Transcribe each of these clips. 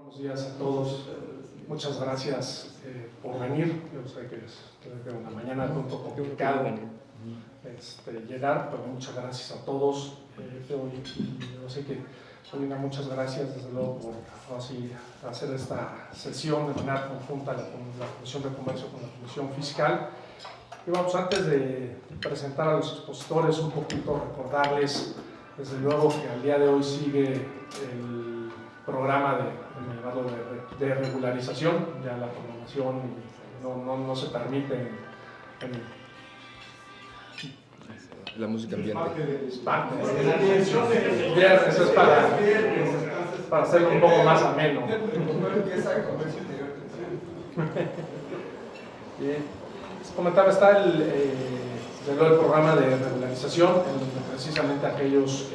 Buenos días a todos. Muchas gracias por venir. Yo sé que es una mañana un poco complicado llegar, pero muchas gracias a todos. Yo sé que, Molina, muchas gracias desde luego por así hacer esta sesión de manera conjunta con la Comisión de Comercio, con la Comisión Fiscal. Y vamos, antes de presentar a los expositores, un poquito recordarles, desde luego, que al día de hoy sigue el programa de regularización. Ya la programación no se permite la música ambiente. Es parte de la intención de viernes, eso es para hacerlo un poco más ameno. Les comentaba, está el programa de regularización, en donde precisamente aquellos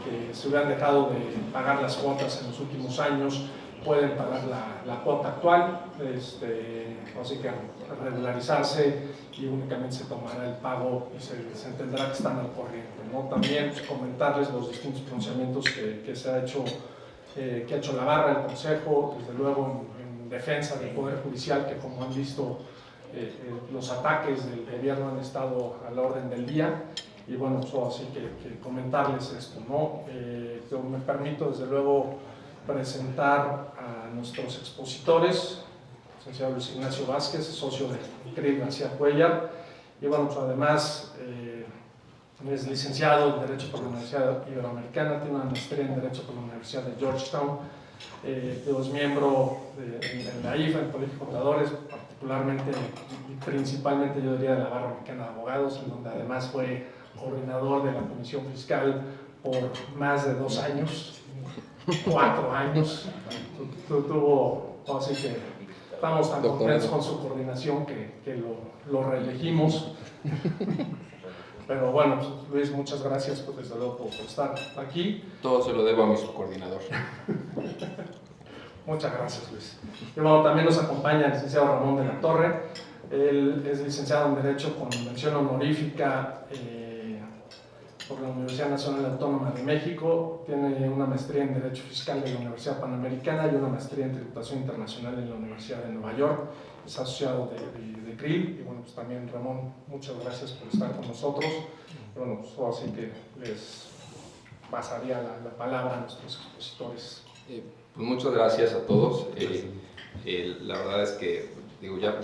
que se hubieran dejado de pagar las cuotas en los últimos años pueden pagar la cuota actual, así que regularizarse, y únicamente se tomará el pago y se entenderá que están al corriente, ¿no? También comentarles los distintos pronunciamientos que ha hecho la barra, el Consejo, desde luego en defensa del Poder Judicial, que, como han visto, los ataques del gobierno han estado a la orden del día. Y bueno, así que comentarles esto, ¿no? Yo me permito desde luego presentar a nuestros expositores. Licenciado Luis Ignacio Vázquez, socio de CRIB García Cuellar, y bueno, además es licenciado en Derecho por la Universidad Iberoamericana, tiene una maestría en Derecho por la Universidad de Georgetown, es miembro en la IFA, en el Colegio de Contadores, particularmente y principalmente, yo diría, de la Barra Mexicana de Abogados, en donde además fue coordinador de la Comisión Fiscal por más de 2 años, 4 años. Tuvo, así que estamos tan contentos con su coordinación que lo reelegimos. Pero bueno, pues, Luis, muchas gracias desde luego por estar aquí. Todo se lo debo a mi subcoordinador. Muchas gracias, Luis. Y bueno, también nos acompaña el licenciado Ramón de la Torre. Él es licenciado en Derecho con mención honorífica por la Universidad Nacional Autónoma de México, tiene una maestría en Derecho Fiscal de la Universidad Panamericana y una maestría en Tributación Internacional en la Universidad de Nueva York. Es asociado de CRIB. Y bueno, pues también, Ramón, muchas gracias por estar con nosotros. Y bueno, pues así que les pasaría la palabra a nuestros expositores. Pues muchas gracias a todos. La verdad es que, digo, ya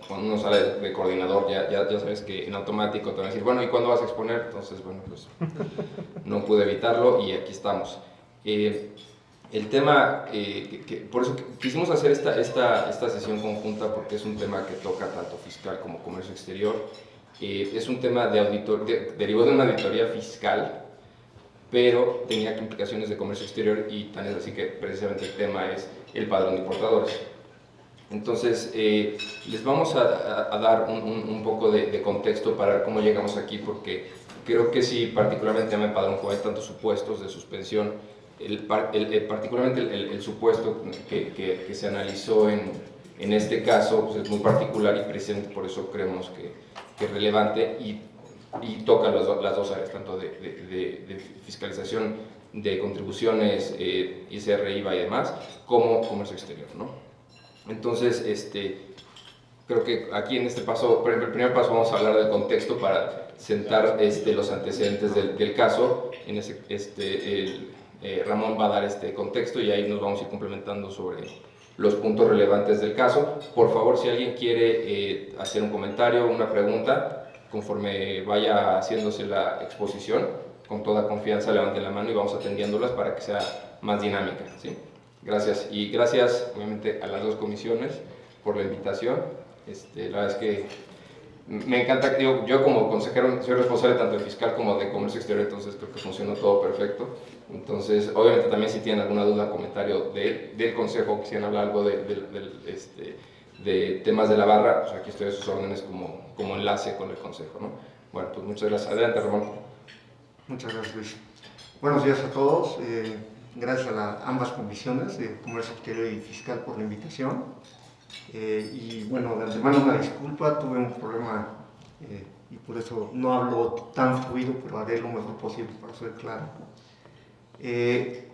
cuando uno sale de coordinador, ya sabes que en automático te van a decir, bueno, ¿y cuándo vas a exponer? Entonces, bueno, pues no pude evitarlo y aquí estamos. El tema, por eso quisimos hacer esta sesión conjunta, porque es un tema que toca tanto fiscal como comercio exterior. Es un tema derivó de una auditoría fiscal, pero tenía implicaciones de comercio exterior, y tan es así que precisamente el tema es el padrón de importadores. Entonces, les vamos a dar un poco de contexto para ver cómo llegamos aquí, porque creo que sí, particularmente en el padrón, como hay tantos supuestos de suspensión, particularmente el supuesto que se analizó en este caso, pues es muy particular, y precisamente por eso creemos que es relevante y toca las dos áreas, tanto de fiscalización de contribuciones, ISR, IVA y demás, como comercio exterior, ¿no? Entonces, creo que aquí en este paso, el primer paso, vamos a hablar del contexto para sentar los antecedentes del caso. Ramón va a dar este contexto y ahí nos vamos a ir complementando sobre los puntos relevantes del caso. Por favor, si alguien quiere hacer un comentario, una pregunta, conforme vaya haciéndose la exposición, con toda confianza levanten la mano y vamos atendiéndolas para que sea más dinámica, ¿sí? Gracias, y gracias obviamente a las dos comisiones por la invitación. La verdad es que me encanta, yo como consejero soy responsable tanto de fiscal como de comercio exterior, entonces creo que funcionó todo perfecto. Entonces, obviamente también, si tienen alguna duda, comentario del consejo, quisieran hablar algo de temas de la barra, pues aquí estoy a sus órdenes como enlace con el consejo, ¿no? Bueno, pues muchas gracias. Adelante, Ramón. Muchas gracias, Luis. Buenos días a todos. Gracias a ambas comisiones de Comercio Exterior y Fiscal por la invitación. Y bueno, de antemano una disculpa, tuve un problema y por eso no hablo tan fluido, pero haré lo mejor posible para ser claro. El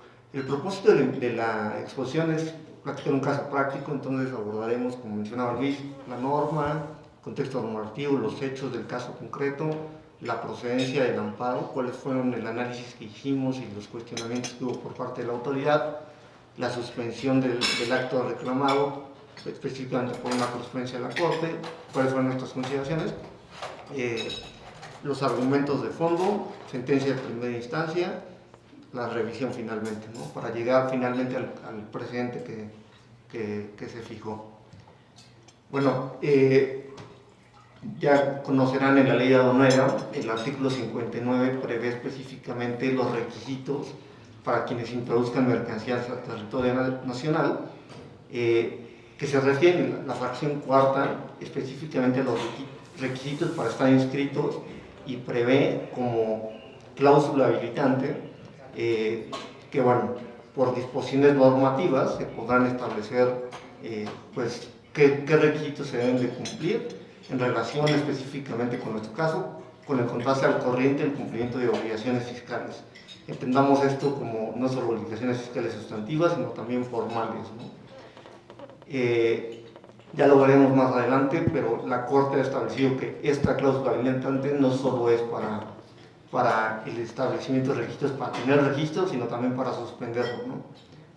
propósito de la exposición es platicar un caso práctico, entonces abordaremos, como mencionaba Luis, la norma, contexto normativo, los hechos del caso concreto, la procedencia del amparo, cuáles fueron el análisis que hicimos y los cuestionamientos que hubo por parte de la autoridad, la suspensión del acto reclamado, específicamente por una jurisprudencia de la Corte, cuáles fueron nuestras consideraciones, los argumentos de fondo, sentencia de primera instancia, la revisión finalmente, ¿no? Para llegar finalmente al precedente que se fijó. Bueno, ya conocerán en la ley aduanera, el artículo 59 prevé específicamente los requisitos para quienes introduzcan mercancías al territorio nacional, que se refiere la fracción cuarta específicamente a los requisitos para estar inscritos y prevé como cláusula habilitante que, bueno, por disposiciones normativas se podrán establecer pues, qué requisitos se deben de cumplir en relación específicamente con nuestro caso, con el contraste al corriente el cumplimiento de obligaciones fiscales. Entendamos esto como no solo obligaciones fiscales sustantivas, sino también formales, ¿no? Ya lo veremos más adelante, pero la Corte ha establecido que esta cláusula habilitante no solo es para el establecimiento de registros, para tener registros, sino también para suspenderlos, ¿no?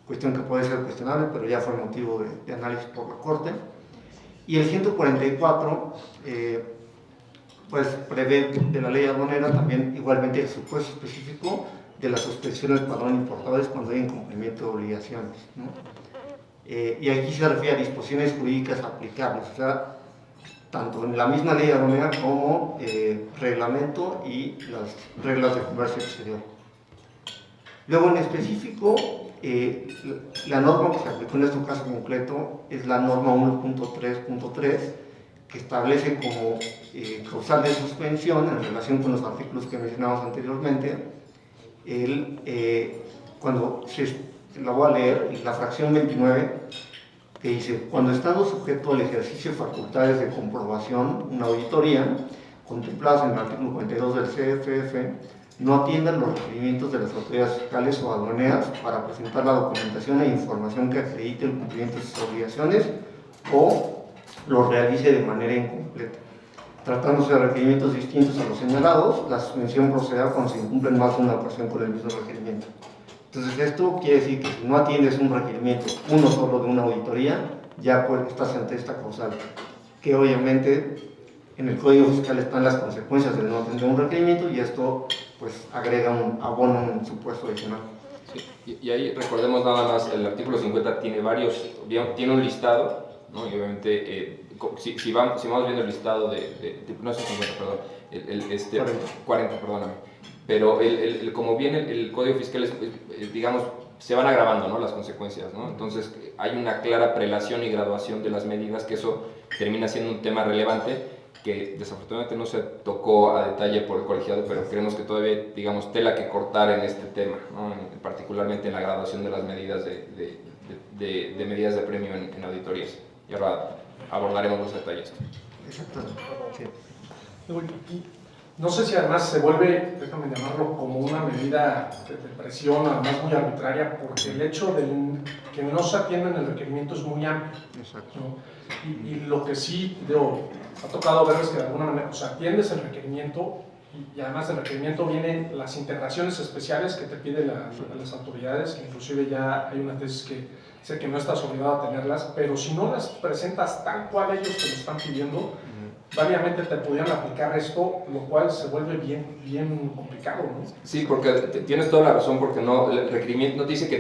Cuestión que puede ser cuestionable, pero ya fue motivo de análisis por la Corte. Y el 144, pues prevé de la ley aduanera también igualmente el supuesto específico de la suspensión del padrón de importadores cuando hay incumplimiento de obligaciones, ¿no? Y aquí se refiere a disposiciones jurídicas aplicables, o sea, tanto en la misma ley aduanera como reglamento y las reglas de comercio exterior. Luego, en específico, la norma que se aplicó en este caso concreto es la norma 1.3.3, que establece como causal de suspensión en relación con los artículos que mencionamos anteriormente, cuando la voy a leer, la fracción 29, que dice: cuando estando sujeto al ejercicio de facultades de comprobación, una auditoría, contempladas en el artículo 42 del CFF, no atiendan los requerimientos de las autoridades fiscales o aduaneras para presentar la documentación e información que acredite el cumplimiento de sus obligaciones o lo realice de manera incompleta. Tratándose de requerimientos distintos a los señalados, la suspensión procederá cuando se incumplen más de una ocasión con el mismo requerimiento. Entonces, esto quiere decir que si no atiendes un requerimiento, uno solo de una auditoría, ya pues estás ante esta causal, que obviamente en el Código Fiscal están las consecuencias de no atender un requerimiento y esto pues agrega un supuesto adicional. Sí. Y ahí recordemos nada más, el artículo 50 tiene tiene un listado, ¿no? Y obviamente si vamos viendo el listado no es el 50, perdón, 40, perdóname. Pero como viene el Código Fiscal, digamos, se van agravando, ¿no?, las consecuencias, ¿no? Entonces hay una clara prelación y graduación de las medidas, que eso termina siendo un tema relevante que desafortunadamente no se tocó a detalle por el colegiado, pero creemos que todavía, digamos, tela que cortar en este tema, ¿no? Particularmente en la graduación de las medidas de medidas de premio en auditorías. Y ahora abordaremos los detalles. Exactamente. Sí. No sé si además se vuelve, déjame llamarlo, como una medida de presión, además muy arbitraria, porque el hecho de que no se atiendan el requerimiento es muy amplio. Exacto. ¿No? Y lo que sí, ha tocado ver es que de alguna manera, o sea, atiendes el requerimiento y además del requerimiento vienen las integraciones especiales que te piden las autoridades, que inclusive ya hay una tesis que dice que no estás obligado a tenerlas, pero si no las presentas tal cual ellos te lo están pidiendo, variamente te pudieran aplicar esto, lo cual se vuelve bien complicado, ¿no? Sí, porque tienes toda la razón, porque el requerimiento no dice que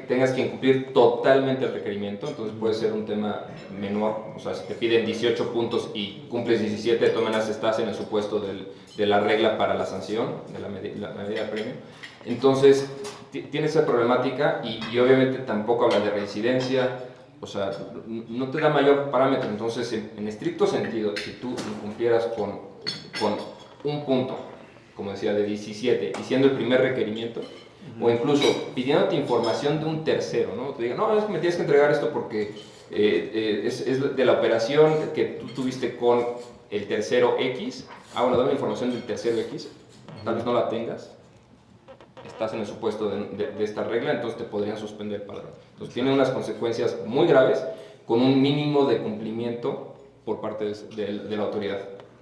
tengas que incumplir totalmente el requerimiento, entonces puede ser un tema menor, o sea, si te piden 18 puntos y cumples 17, de todas maneras estás en el supuesto de la regla para la sanción, de la medida de premio. Entonces, tiene esa problemática y obviamente tampoco habla de reincidencia. O sea, no te da mayor parámetro. Entonces, en estricto sentido, si tú cumplieras con un punto, como decía, de 17, y siendo el primer requerimiento, o incluso pidiéndote información de un tercero, ¿no? Te digan, no, es que me tienes que entregar esto porque es de la operación que tú tuviste con el tercero X. Bueno, dame información del tercero X, tal vez no la tengas. estás en el supuesto de esta regla, entonces te podrían suspender el padrón. Entonces tiene unas consecuencias muy graves con un mínimo de cumplimiento por parte de la autoridad.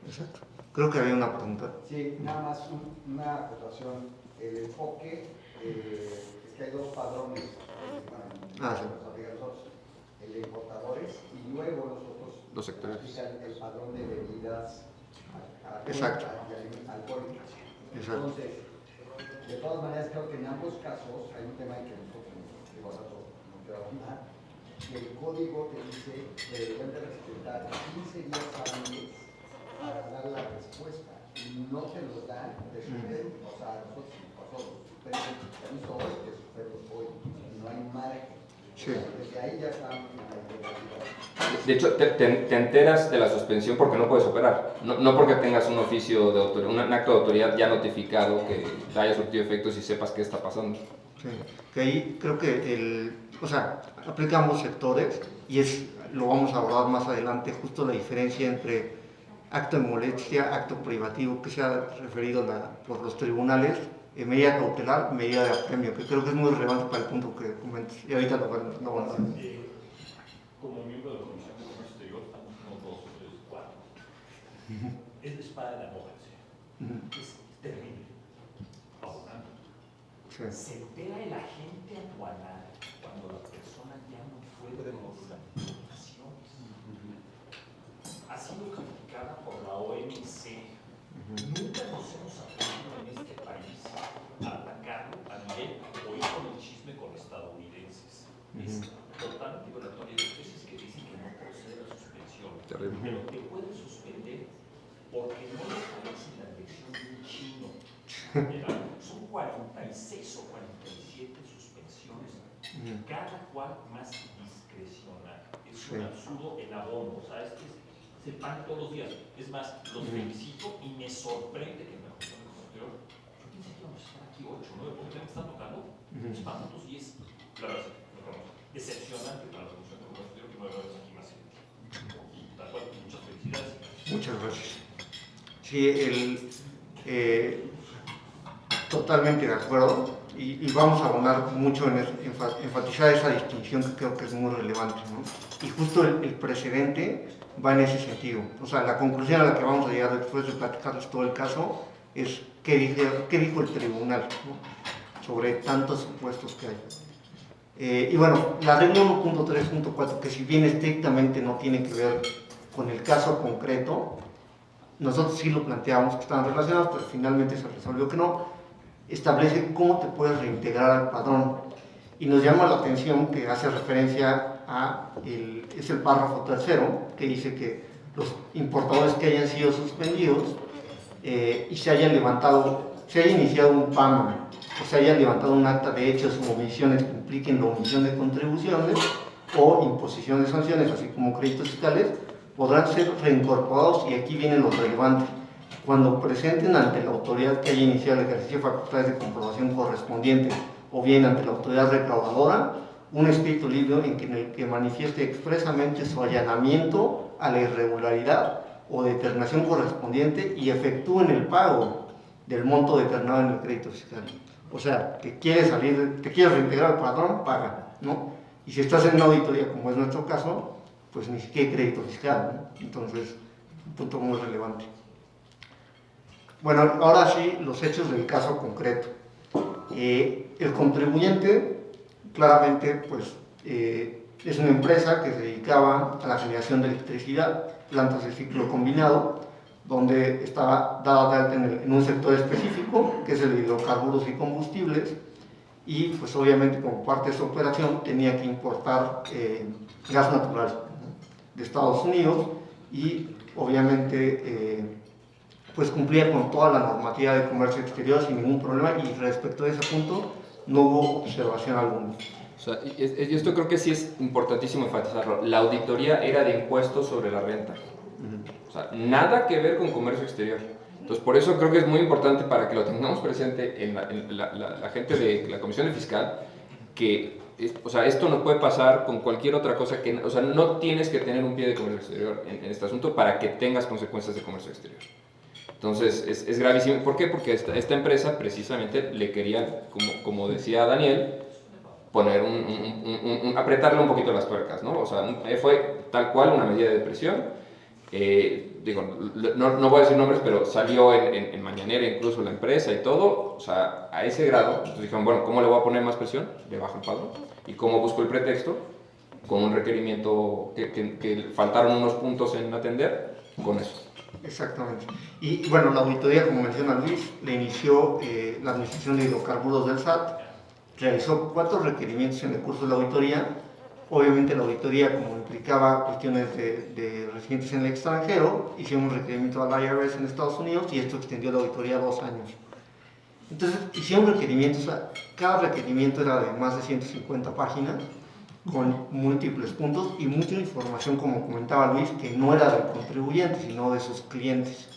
Exacto. Creo que había una pregunta. Sí, nada más una acotación. El enfoque es que hay dos padrones. Sí. Nosotros, el de importadores y luego Los sectores. el padrón de bebidas Exacto. alcohólicas. Exacto. Entonces, de todas maneras, creo que en ambos casos hay un tema en que nosotros no quiero ahondar. El código te dice que deben de respetar 15 días hábiles para dar la respuesta y no te los dan de suspenden. O sea, nosotros suspenden aviso hoy, te suspendo hoy. No hay margen. Sí. Desde ahí ya estamos en la ilegalidad. De hecho, te enteras de la suspensión porque no puedes operar, no porque tengas un oficio de autoridad, un acto de autoridad ya notificado que haya surtido efectos y sepas qué está pasando. Sí, que ahí creo que aplicamos sectores y lo vamos a abordar más adelante, justo la diferencia entre acto de molestia, acto privativo, que se ha referido por los tribunales, medida cautelar, medida de apremio, que creo que es muy relevante para el punto que comentas. Y ahorita lo vamos a ver. Como miembro de la Comisión de Comercio Exterior, estamos unos 2 o 3 o 4. Es la espada de la abogacía. Es terrible. Abogando. Sí. Se entera el agente aduanal cuando la persona ya no fue de las importaciones. Ha sido calificada por la OMC. Nunca nos hemos atrevido en este país a atacarlo a nivel hoy con el chisme con estadounidenses. Es totalmente violatorio. Hay veces que dicen que no procede la suspensión, Terrible. pero te pueden suspender porque no les parece la dirección de un chino. ¿Verdad? Son 46 o 47 suspensiones, cada cual más discrecional. Es un absurdo en abono, o sea, se pagan todos los días. Es más, los felicito y me sorprende que en la Comisión de Comercio Exterior, yo pensé que íbamos a estar aquí 8, 9, porque me están tocando los pántanos y es, la verdad, decepcionante para la Comisión de Comercio Exterior que no haya aquí más gente. Y tal cual, muchas felicidades. Muchas gracias. Sí, totalmente de acuerdo y vamos a abonar mucho en enfatizar esa distinción que creo que es muy relevante, ¿no? Y justo el precedente va en ese sentido. O sea, la conclusión a la que vamos a llegar después de platicarles todo el caso es qué dijo el tribunal, ¿no? Sobre tantos supuestos que hay. Y bueno, la regla 1.3.4, que si bien estrictamente no tiene que ver con el caso concreto, nosotros sí lo planteamos que estaban relacionados, pero finalmente se resolvió que no, establece cómo te puedes reintegrar al padrón. Y nos llama la atención que hace referencia es el párrafo tercero, que dice que los importadores que hayan sido suspendidos y se haya iniciado un PAMA, o se haya levantado un acta de hechos o omisiones que impliquen la omisión de contribuciones o imposición de sanciones, así como créditos fiscales, podrán ser reincorporados, y aquí viene lo relevante, cuando presenten ante la autoridad que haya iniciado el ejercicio de facultades de comprobación correspondiente o bien ante la autoridad recaudadora, un escrito libre en el que manifieste expresamente su allanamiento a la irregularidad o determinación correspondiente y efectúen el pago del monto determinado en el crédito fiscal. O sea, te quieres reintegrar al padrón, paga, ¿no? Y si estás en una auditoría, como es nuestro caso, pues ni siquiera hay crédito fiscal, ¿no? Entonces, un punto muy relevante. Bueno, ahora sí, los hechos del caso concreto. El contribuyente, claramente, pues, es una empresa que se dedicaba a la generación de electricidad, plantas de ciclo combinado, donde estaba dada de alta en un sector específico, que es el de hidrocarburos y combustibles, y pues obviamente como parte de su operación tenía que importar gas natural, ¿no?, de Estados Unidos, y obviamente pues cumplía con toda la normativa de comercio exterior sin ningún problema, y respecto a ese punto no hubo observación alguna. O sea, y esto creo que sí es importantísimo enfatizarlo. La auditoría era de impuestos sobre la renta. O sea, nada que ver con comercio exterior. Entonces, por eso creo que es muy importante para que lo tengamos presente en la gente de la Comisión de Fiscal, que o sea, esto no puede pasar con cualquier otra cosa que, o sea, no tienes que tener un pie de comercio exterior en este asunto para que tengas consecuencias de comercio exterior. Entonces es gravísimo. ¿Por qué? Porque esta empresa precisamente le quería, como decía Daniel, poner apretarle un poquito las tuercas, ¿no? O sea, fue tal cual una medida de presión. No voy a decir nombres, pero salió en Mañanera incluso la empresa y todo, o sea, a ese grado. Entonces dijeron, bueno, ¿cómo le voy a poner más presión? Le bajo el padrón. ¿Y cómo busco el pretexto? Con un requerimiento que faltaron unos puntos en atender, con eso. Exactamente. Y bueno, la auditoría, como menciona Luis, le inició la Administración de Hidrocarburos del SAT, realizó 4 requerimientos en el curso de la auditoría. Obviamente la auditoría, como implicaba cuestiones de residentes en el extranjero, hicieron un requerimiento al IRS en Estados Unidos y esto extendió la auditoría 2 años. Entonces hicieron requerimientos, o sea, cada requerimiento era de más de 150 páginas, con múltiples puntos y mucha información, como comentaba Luis, que no era del contribuyente, sino de sus clientes.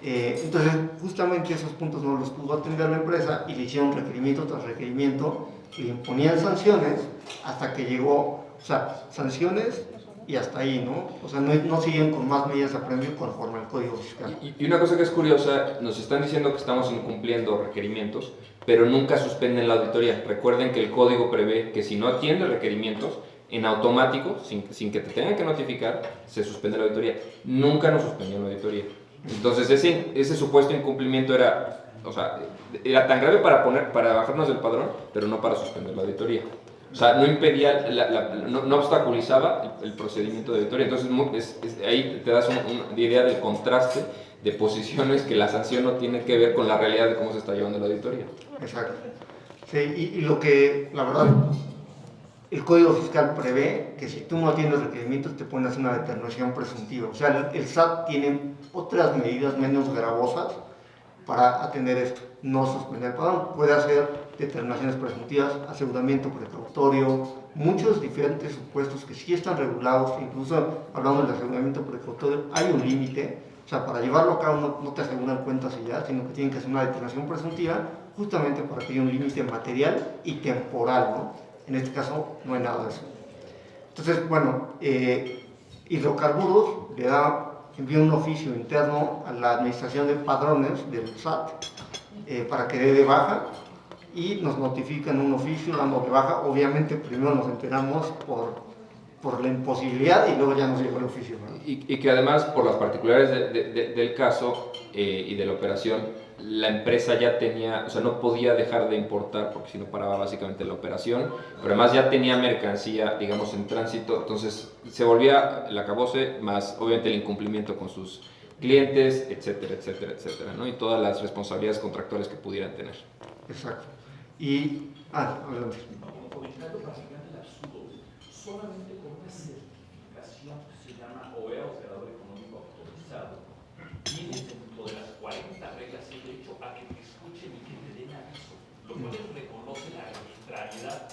Entonces, justamente esos puntos no los pudo atender la empresa y le hicieron requerimiento tras requerimiento, le imponían sanciones hasta que llegó, o sea, sanciones y hasta ahí, ¿no? O sea, no siguen con más medidas de apremio conforme al Código Fiscal. Y una cosa que es curiosa, nos están diciendo que estamos incumpliendo requerimientos, pero nunca suspenden la auditoría. Recuerden que el código prevé que si no atiende requerimientos, en automático, sin que te tengan que notificar, se suspende la auditoría. Nunca nos suspendió la auditoría. Entonces ese supuesto incumplimiento era tan grave para bajarnos del padrón, pero no para suspender la auditoría. O sea, no impedía, no obstaculizaba el procedimiento de auditoría. Entonces ahí te das una idea del contraste de posiciones, que la sanción no tiene que ver con la realidad de cómo se está llevando la auditoría. Exacto. Sí, y lo que, la verdad, el Código Fiscal prevé que si tú no atiendes requerimientos te pones una determinación presuntiva. O sea, el SAT tiene otras medidas menos gravosas para atender esto. No suspender el padrón, puede hacer determinaciones presuntivas, aseguramiento precautorio, muchos diferentes supuestos que sí están regulados. Incluso hablando del aseguramiento precautorio, hay un límite. O sea, para llevarlo a cabo no te aseguran cuentas y ya, sino que tienen que hacer una determinación presuntiva justamente para que haya un límite material y temporal, ¿no? En este caso no hay nada de eso. Entonces, bueno, Hidrocarburos envía un oficio interno a la Administración de Padrones del SAT para que dé de baja, y nos notifican un oficio dando de baja. Obviamente primero nos enteramos por la imposibilidad y luego ya nos llegó el oficio, ¿no? Y que además, por las particularidades del caso y de la operación, la empresa ya tenía, o sea, no podía dejar de importar porque si no paraba básicamente la operación, pero además ya tenía mercancía, digamos, en tránsito. Entonces se volvía el acabose, más obviamente el incumplimiento con sus clientes, etcétera, etcétera, etcétera, ¿no? Y todas las responsabilidades contractuales que pudieran tener. Exacto. Y, adelante. Comentando para sacar el absurdo, solamente con una certificación que se llama OEA, Operador Económico Autorizado, tienes dentro de las 40 reglas el derecho a que te escuchen y que te den aviso, lo cual reconoce la arbitrariedad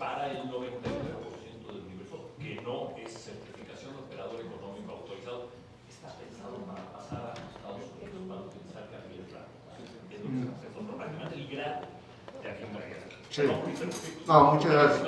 para el 99% del universo, que no es certificación de operador económico autorizado. Está pensado para pasar a Estados Unidos para utilizar carriles rápidos. Es lo que se hace, prácticamente el grado de aquí en la guerra. Sí. No, muchas gracias.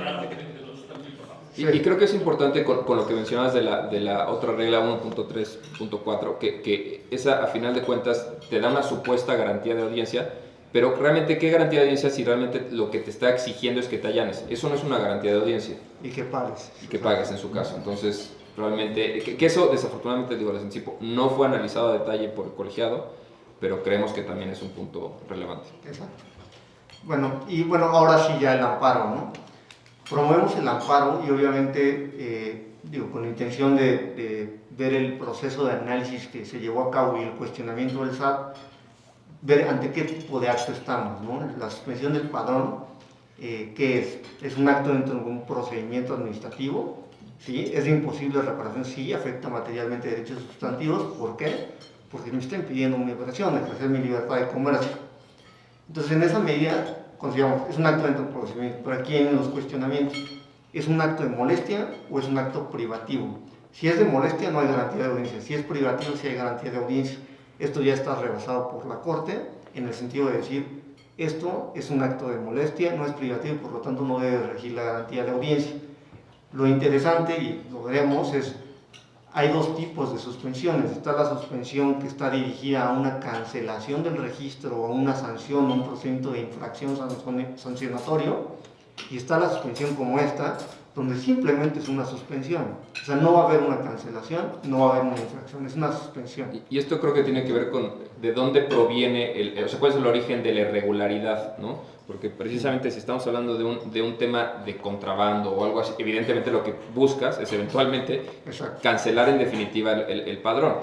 Y creo que es importante con lo que mencionabas de la otra regla 1.3.4, que esa a final de cuentas te da una supuesta garantía de audiencia, pero realmente ¿qué garantía de audiencia si realmente lo que te está exigiendo es que te allanes? Eso no es una garantía de audiencia. Y que pagues. Y que pagues en su caso. Entonces, realmente, que eso desafortunadamente, digo, les anticipo, no fue analizado a detalle por el colegiado, pero creemos que también es un punto relevante. Exacto. Bueno, ahora sí ya el amparo, ¿no? Promovemos el amparo y obviamente, con la intención de ver el proceso de análisis que se llevó a cabo y el cuestionamiento del SAT, ver ante qué tipo de acto estamos, ¿no? La suspensión del padrón, ¿qué es? ¿Es un acto dentro de un procedimiento administrativo? ¿Sí? ¿Es de imposible reparación? Sí, afecta materialmente derechos sustantivos. ¿Por qué? Porque me está impidiendo mi operación, ejercer mi libertad de comercio. Entonces, en esa medida, consideramos, es un acto dentro del procedimiento, pero aquí en los cuestionamientos, ¿es un acto de molestia o es un acto privativo? Si es de molestia, no hay garantía de audiencia. Si es privativo, sí hay garantía de audiencia. Esto ya está rebasado por la Corte, en el sentido de decir, esto es un acto de molestia, no es privativo, por lo tanto no debe regir la garantía de audiencia. Lo interesante, y lo veremos, es hay dos tipos de suspensiones. Está la suspensión que está dirigida a una cancelación del registro o a una sanción o un procedimiento de infracción sancionatorio, y está la suspensión como esta, donde simplemente es una suspensión. O sea, no va a haber una cancelación, no va a haber una infracción, es una suspensión. Y esto creo que tiene que ver con de dónde proviene, o sea, cuál es el origen de la irregularidad, ¿no? Porque precisamente si estamos hablando de un tema de contrabando o algo así, evidentemente lo que buscas es eventualmente cancelar en definitiva el padrón.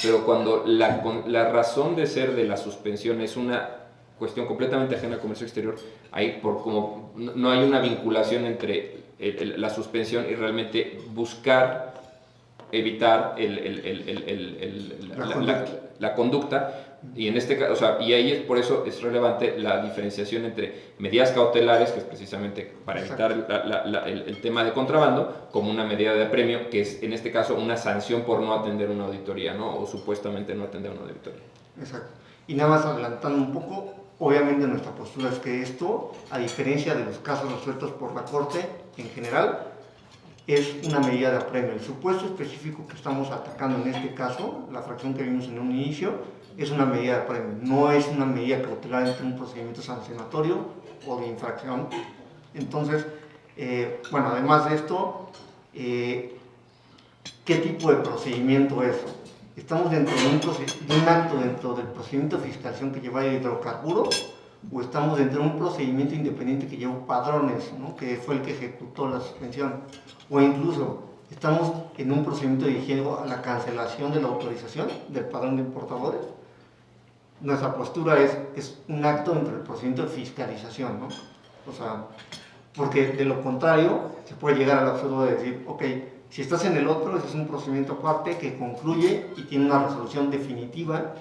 Pero cuando la razón de ser de la suspensión es una cuestión completamente ajena al comercio exterior, ahí como no hay una vinculación entre la suspensión y realmente buscar evitar la conducta, y en este caso, o sea, y ahí por eso es relevante la diferenciación entre medidas cautelares, que es precisamente para evitar el tema de contrabando, como una medida de apremio, que es en este caso una sanción por no atender una auditoría, ¿no? O supuestamente no atender una auditoría. Exacto. Y nada más adelantando un poco, obviamente nuestra postura es que esto, a diferencia de los casos resueltos por la Corte en general, es una medida de apremio. El supuesto específico que estamos atacando en este caso, la fracción que vimos en un inicio, es una medida de apremio, no es una medida cautelar entre un procedimiento sancionatorio o de infracción. Entonces, bueno, además de esto, ¿qué tipo de procedimiento es? ¿Estamos dentro de un acto dentro del procedimiento de fiscalización que lleva hidrocarburos, o estamos dentro de un procedimiento independiente que lleva padrones, ¿no? Que fue el que ejecutó la suspensión? O incluso estamos en un procedimiento dirigido a la cancelación de la autorización del padrón de importadores. Nuestra postura es un acto dentro del procedimiento de fiscalización, ¿no? O sea, porque de lo contrario se puede llegar al absurdo de decir, ok, si estás en el otro, ese es un procedimiento aparte que concluye y tiene una resolución definitiva,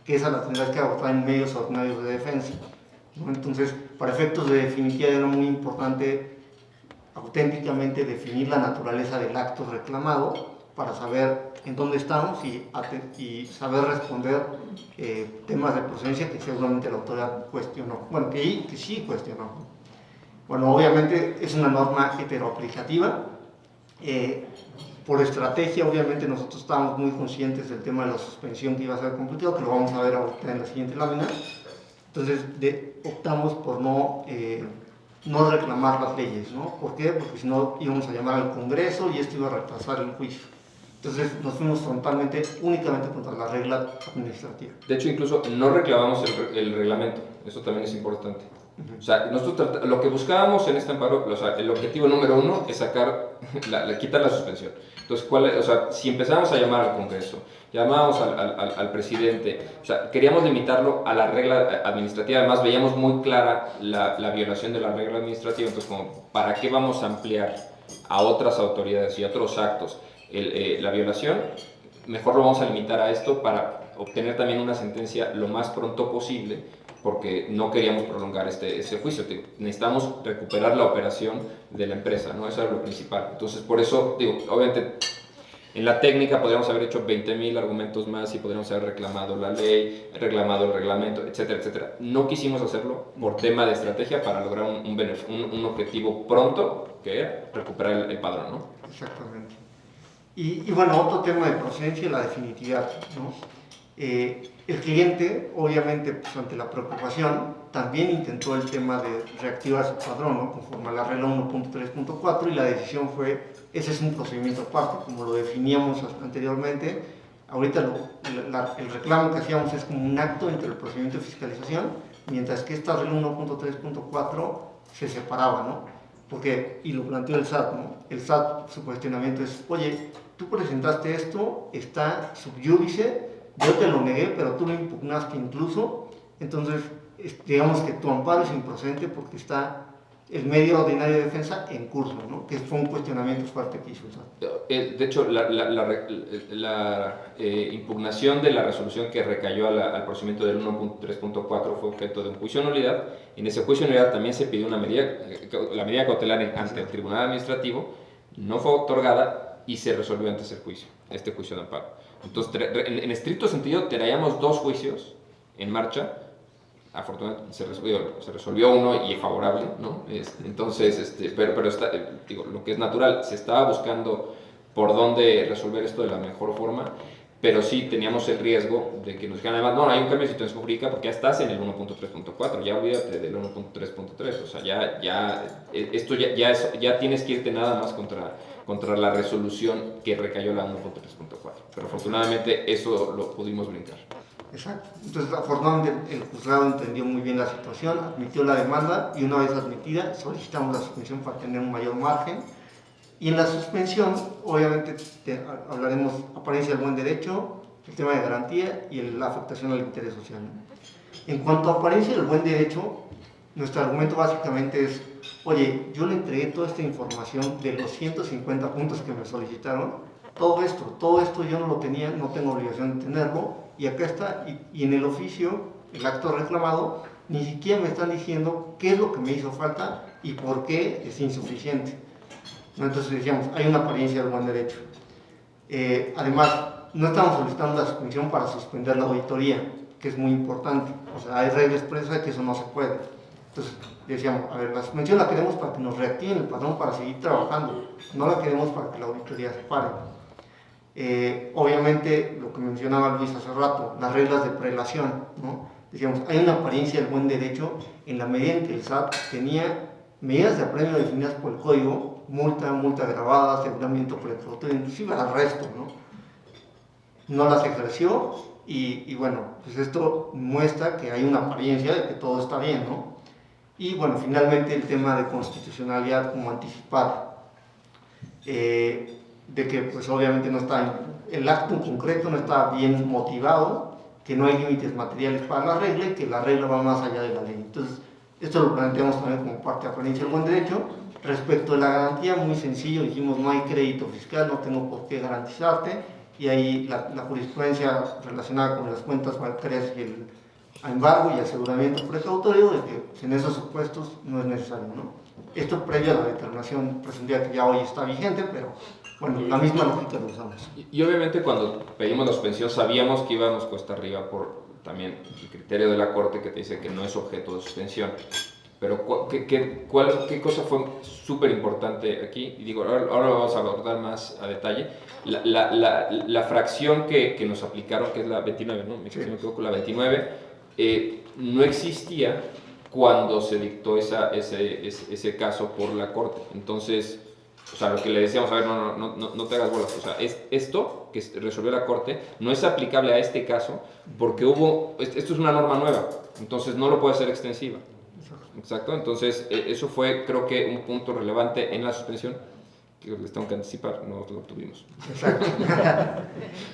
que esa la tendrás que adoptar en medios ordinarios de defensa, ¿no? Entonces, para efectos de definitiva era muy importante auténticamente definir la naturaleza del acto reclamado para saber en dónde estamos y saber responder temas de procedencia que seguramente la autoridad cuestionó, bueno, que sí cuestionó. Bueno, obviamente es una norma heteroaplicativa. Por estrategia, obviamente nosotros estábamos muy conscientes del tema de la suspensión, que iba a ser complicado, que lo vamos a ver ahorita en la siguiente lámina. Entonces optamos por no reclamar las leyes, ¿no? ¿Por qué? Porque si no íbamos a llamar al Congreso y esto iba a retrasar el juicio. Entonces nos fuimos frontalmente, únicamente contra la regla administrativa. De hecho, incluso no reclamamos el reglamento, eso también es importante. O sea, nosotros lo que buscábamos en este amparo, o sea, el objetivo número uno es quitar la suspensión. Entonces, o sea, si empezamos a llamar al Congreso, llamábamos al presidente, o sea, queríamos limitarlo a la regla administrativa. Además, veíamos muy clara la violación de la regla administrativa. Entonces, como, ¿para qué vamos a ampliar a otras autoridades y a otros actos la violación? Mejor lo vamos a limitar a esto para obtener también una sentencia lo más pronto posible, porque no queríamos prolongar este juicio. Necesitamos recuperar la operación de la empresa, ¿no? Eso era lo principal. Entonces, por eso, digo, obviamente, en la técnica podríamos haber hecho 20,000 argumentos más y podríamos haber reclamado la ley, reclamado el reglamento, etcétera, etcétera. No quisimos hacerlo por tema de estrategia para lograr un objetivo pronto, que era recuperar el padrón, ¿no? Exactamente. Y bueno, otro tema de procedencia, la definitividad, ¿no? El cliente, obviamente, pues, ante la preocupación, también intentó el tema de reactivar su padrón, ¿no? Conforme a la regla 1.3.4, y la decisión fue, ese es un procedimiento aparte, como lo definíamos anteriormente. Ahorita el reclamo que hacíamos es como un acto entre el procedimiento de fiscalización, mientras que esta regla 1.3.4 se separaba, ¿no? Porque, y lo planteó el SAT, ¿no? El SAT, su cuestionamiento es, oye, tú presentaste esto, está subyúdice, yo te lo negué, pero tú lo impugnaste incluso, entonces digamos que tu amparo es improcedente porque está el medio ordinario de defensa en curso, ¿no? Que fue un cuestionamiento fuerte que hizo el SAT. De hecho, la impugnación de la resolución que recayó al procedimiento del 1.3.4 fue objeto de un juicio de nulidad. En ese juicio de nulidad también se pidió la medida cautelar ante el Tribunal Administrativo, no fue otorgada y se resolvió antes este juicio de amparo. Entonces, en estricto sentido, traíamos dos juicios en marcha. Afortunadamente se resolvió uno y es favorable, ¿no? Entonces, pero está, digo, lo que es natural, se estaba buscando por dónde resolver esto de la mejor forma, pero sí teníamos el riesgo de que nos dijeran además, no, hay un cambio de situación jurídica porque ya estás en el 1.3.4, ya olvídate del 1.3.3, o sea, esto ya tienes que irte nada más contra la resolución que recayó la 1.3.4, pero afortunadamente eso lo pudimos brincar. Exacto. Entonces, afortunadamente, el juzgado entendió muy bien la situación, admitió la demanda y una vez admitida, solicitamos la suspensión para tener un mayor margen. Y en la suspensión, obviamente, hablaremos apariencia del buen derecho, el tema de garantía y la afectación al interés social. En cuanto a apariencia del buen derecho, nuestro argumento básicamente es, oye, yo le entregué toda esta información de los 150 puntos que me solicitaron, todo esto yo no lo tenía, no tengo obligación de tenerlo, y acá está, y en el oficio, el acto reclamado, ni siquiera me están diciendo qué es lo que me hizo falta y por qué es insuficiente. Entonces decíamos, hay una apariencia del buen derecho. Además, no estamos solicitando la suspensión para suspender la auditoría, que es muy importante. O sea, hay regla expresa de que eso no se puede. Entonces decíamos, a ver, la suspensión la queremos para que nos reactiven el padrón para seguir trabajando, no la queremos para que la auditoría se pare. Obviamente, lo que mencionaba Luis hace rato, las reglas de prelación, ¿no? Decíamos, hay una apariencia del buen derecho en la medida en que el SAT tenía medidas de apremio definidas por el código, multa agravada, aseguramiento precautorio, inclusive arresto, ¿no? No las ejerció y bueno, pues esto muestra que hay una apariencia de que todo está bien, ¿no? Y bueno, finalmente el tema de constitucionalidad como anticipada, de que pues obviamente no está, el acto en concreto no está bien motivado, que no hay límites materiales para la regla y que la regla va más allá de la ley. Entonces, esto lo planteamos también como parte de apariencia del buen derecho. Respecto de la garantía, muy sencillo, dijimos no hay crédito fiscal, no tengo por qué garantizarte, y ahí la jurisprudencia relacionada con las cuentas bancarias y el embargo y aseguramiento precautorio, de que en esos supuestos no es necesario, ¿no? Esto previo a la determinación presuntiva que ya hoy está vigente, pero bueno, la misma lógica lo usamos. Y obviamente cuando pedimos la suspensión sabíamos que íbamos cuesta arriba por también el criterio de la Corte que te dice que no es objeto de suspensión. Pero ¿qué cosa fue súper importante aquí? Y digo, ahora lo vamos a abordar más a detalle. La fracción que nos aplicaron, que es la 29, ¿no? Si me equivoco, la 29, no existía cuando se dictó ese caso por la Corte. Entonces, o sea, lo que le decíamos, a ver, no te hagas bolas. O sea, esto que resolvió la Corte no es aplicable a este caso porque esto es una norma nueva, entonces no lo puede hacer extensiva. Exacto, entonces eso fue creo que un punto relevante en la suspensión, que les tengo que anticipar, no lo obtuvimos. Exacto.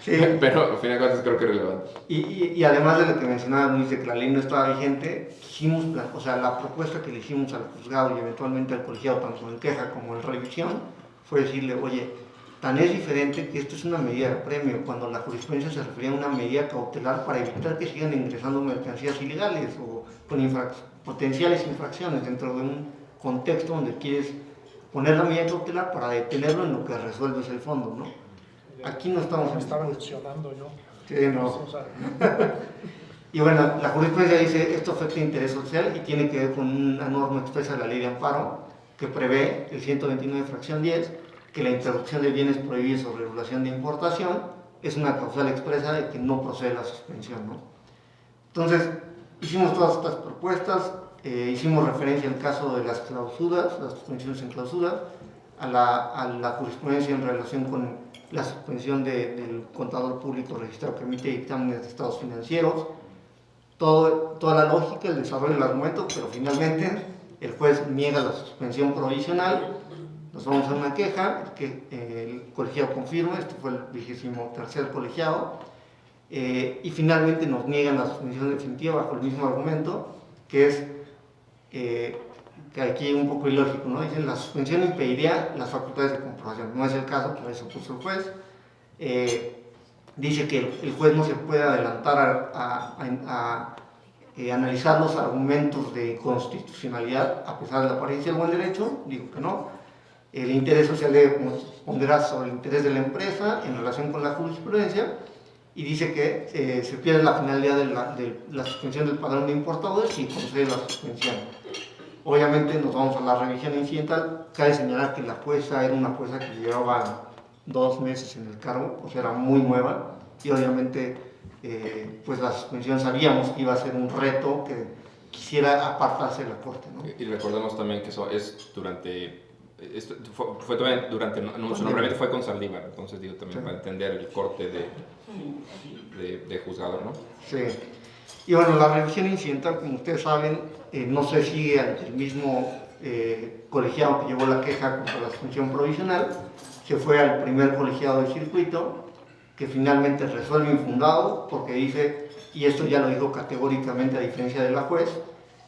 Sí. Pero al final de cuentas creo que es relevante. Y además de lo que mencionaba Luis, de que la ley no estaba vigente, hicimos, o sea, la propuesta que le hicimos al juzgado y eventualmente al colegiado, tanto en queja como en revisión, fue decirle, oye, tan es diferente que esto es una medida de apremio, cuando la jurisprudencia se refería a una medida cautelar para evitar que sigan ingresando mercancías ilegales o con potenciales infracciones dentro de un contexto donde quieres poner la medida cautelar para detenerlo en lo que resuelves el fondo, ¿no? Aquí no estamos... Me estaba emocionando yo. Sí, no. Y bueno, la jurisprudencia dice esto afecta interés social y tiene que ver con una norma expresa de la ley de amparo que prevé el 129 fracción 10 que la introducción de bienes prohibidos o regulación de importación es una causal expresa de que no procede la suspensión, ¿no? Entonces, hicimos todas estas propuestas, hicimos referencia al caso de las clausuras, las suspensiones en clausura, a la jurisprudencia en relación con la suspensión del contador público registrado que emite dictámenes de estados financieros, toda la lógica, el desarrollo del argumento, pero finalmente el juez niega la suspensión provisional, nos vamos a una queja, que el colegiado confirma, este fue el 23º colegiado, y finalmente nos niegan la suspensión definitiva bajo el mismo argumento, que es que aquí es un poco ilógico, ¿no? Dicen la suspensión impediría las facultades de comprobación, no es el caso, por eso puso el juez. Dice que el juez no se puede adelantar a analizar los argumentos de constitucionalidad a pesar de la apariencia del buen derecho, digo que no. El interés social debe ponderar sobre el interés de la empresa en relación con la jurisprudencia y dice que se pierde la finalidad de la suspensión del padrón de importadores si concede la suspensión. Obviamente nos vamos a la revisión incidental, cabe señalar que la jueza era una jueza que llevaba 2 meses en el cargo, pues era muy nueva y obviamente pues la suspensión sabíamos que iba a ser un reto que quisiera apartarse de la corte, ¿no? Y recordemos también que eso es durante, fue todavía durante, no, su nombramiento fue con Saldívar, entonces digo también para entender el corte de juzgador, ¿no? Sí. Y bueno, la revisión incidental, como ustedes saben, no se sigue ante el mismo colegiado que llevó la queja contra la suspensión provisional, se fue al primer colegiado del circuito, que finalmente resuelve infundado, porque dice, y esto ya lo dijo categóricamente a diferencia de la juez,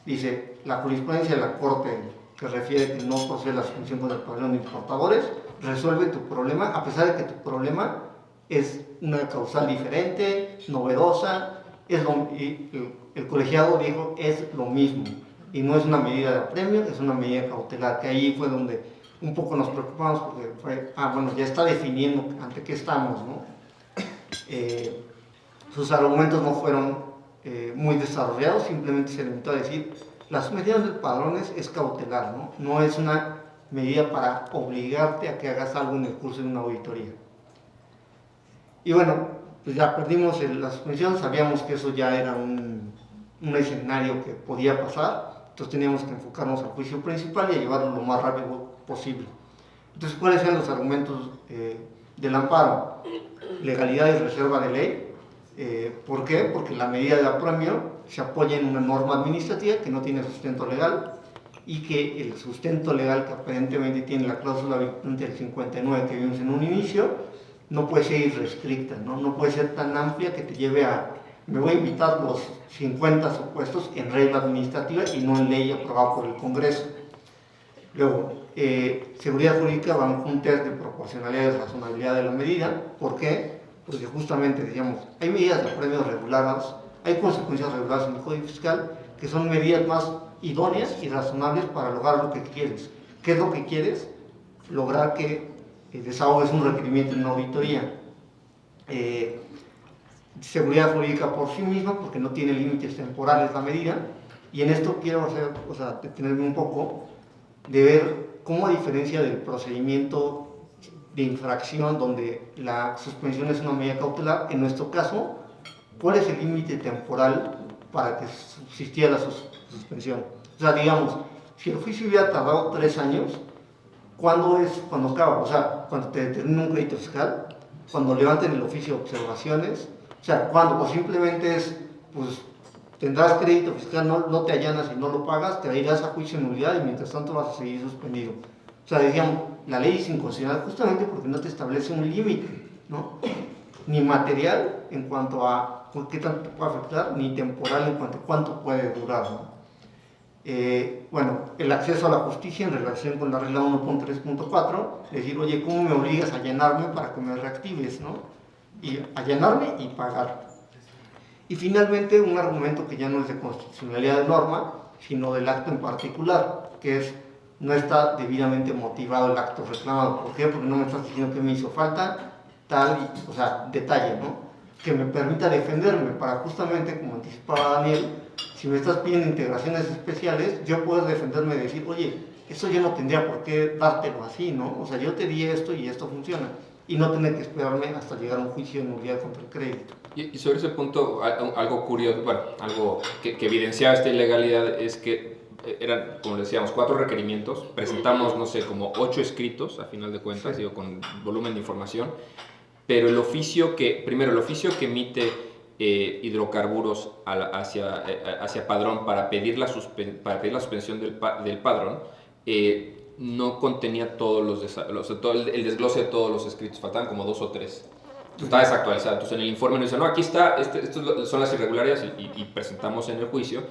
dice, la jurisprudencia de la Corte que refiere que no procede la suspensión contra el padrón de importadores, resuelve tu problema, a pesar de que tu problema es una causal diferente, novedosa, y el colegiado dijo, es lo mismo, y no es una medida de apremio, es una medida cautelar, que ahí fue donde un poco nos preocupamos, porque fue, bueno, ya está definiendo ante qué estamos, ¿no? Sus argumentos no fueron muy desarrollados, simplemente se limitó a decir, la suspensión del padrón es cautelar, ¿no? No es una medida para obligarte a que hagas algo en el curso de una auditoría. Y bueno, pues ya perdimos la suspensión, sabíamos que eso ya era un escenario que podía pasar, entonces teníamos que enfocarnos al juicio principal y a llevarlo lo más rápido posible. Entonces, ¿cuáles eran los argumentos del amparo? Legalidad y reserva de ley. ¿Por qué? Porque la medida de apremio se apoya en una norma administrativa que no tiene sustento legal y que el sustento legal que aparentemente tiene la cláusula vinculante del 59 que vimos en un inicio no puede ser irrestricta, no puede ser tan amplia que te lleve a, me voy a invitar los 50 supuestos en regla administrativa y no en ley aprobada por el Congreso. Luego, seguridad jurídica va con un test de proporcionalidad y razonabilidad de la medida. ¿Por qué? Porque justamente, decíamos, hay medidas de apremio reguladas, hay consecuencias reguladas en el Código Fiscal, que son medidas más idóneas y razonables para lograr lo que quieres. ¿Qué es lo que quieres? Lograr que desahogues un requerimiento en una auditoría. Seguridad jurídica por sí misma, porque no tiene límites temporales la medida, y en esto quiero detenerme un poco de ver cómo, a diferencia del procedimiento de infracción donde la suspensión es una medida cautelar, en nuestro caso, ¿cuál es el límite temporal para que subsistiera la suspensión? O sea, digamos, si el juicio hubiera tardado 3 años, ¿cuándo acaba? O sea, cuando te determina un crédito fiscal, cuando levanten el oficio de observaciones, o sea, cuando, o simplemente es, pues, tendrás crédito fiscal, no te allanas y no lo pagas, te irás a juicio de nulidad y mientras tanto vas a seguir suspendido. O sea, decíamos, la ley es inconstitucional justamente porque no te establece un límite, ¿no? Ni material en cuanto a qué tanto te puede afectar, ni temporal en cuanto a cuánto puede durar, ¿no? Bueno, el acceso a la justicia en relación con la regla 1.3.4, decir, oye, ¿cómo me obligas a allanarme para que me reactives, ¿no? Y allanarme y pagar. Y finalmente, un argumento que ya no es de constitucionalidad de norma, sino del acto en particular, que es, no está debidamente motivado el acto reclamado. ¿Por qué? Porque no me estás diciendo que me hizo falta tal, o sea, detalle, ¿no? Que me permita defenderme para justamente, como anticipaba Daniel, si me estás pidiendo integraciones especiales, yo puedo defenderme y decir, oye, eso yo no tendría por qué dártelo así, ¿no? O sea, yo te di esto y esto funciona. Y no tener que esperarme hasta llegar a un juicio de nulidad contra el crédito. Y sobre ese punto, algo curioso, bueno, algo que evidenciaba esta ilegalidad es que eran, como decíamos, 4 requerimientos, presentamos, no sé, como 8 escritos, a final de cuentas, Sí. digo, con volumen de información, pero el oficio que emite Hidrocarburos hacia Padrón para pedir la suspensión del padrón, no contenía todo el desglose de todos los escritos, faltaban como 2 o 3. Está desactualizado. Entonces en el informe nos dice, no, aquí está, estas son las irregularidades y presentamos en el juicio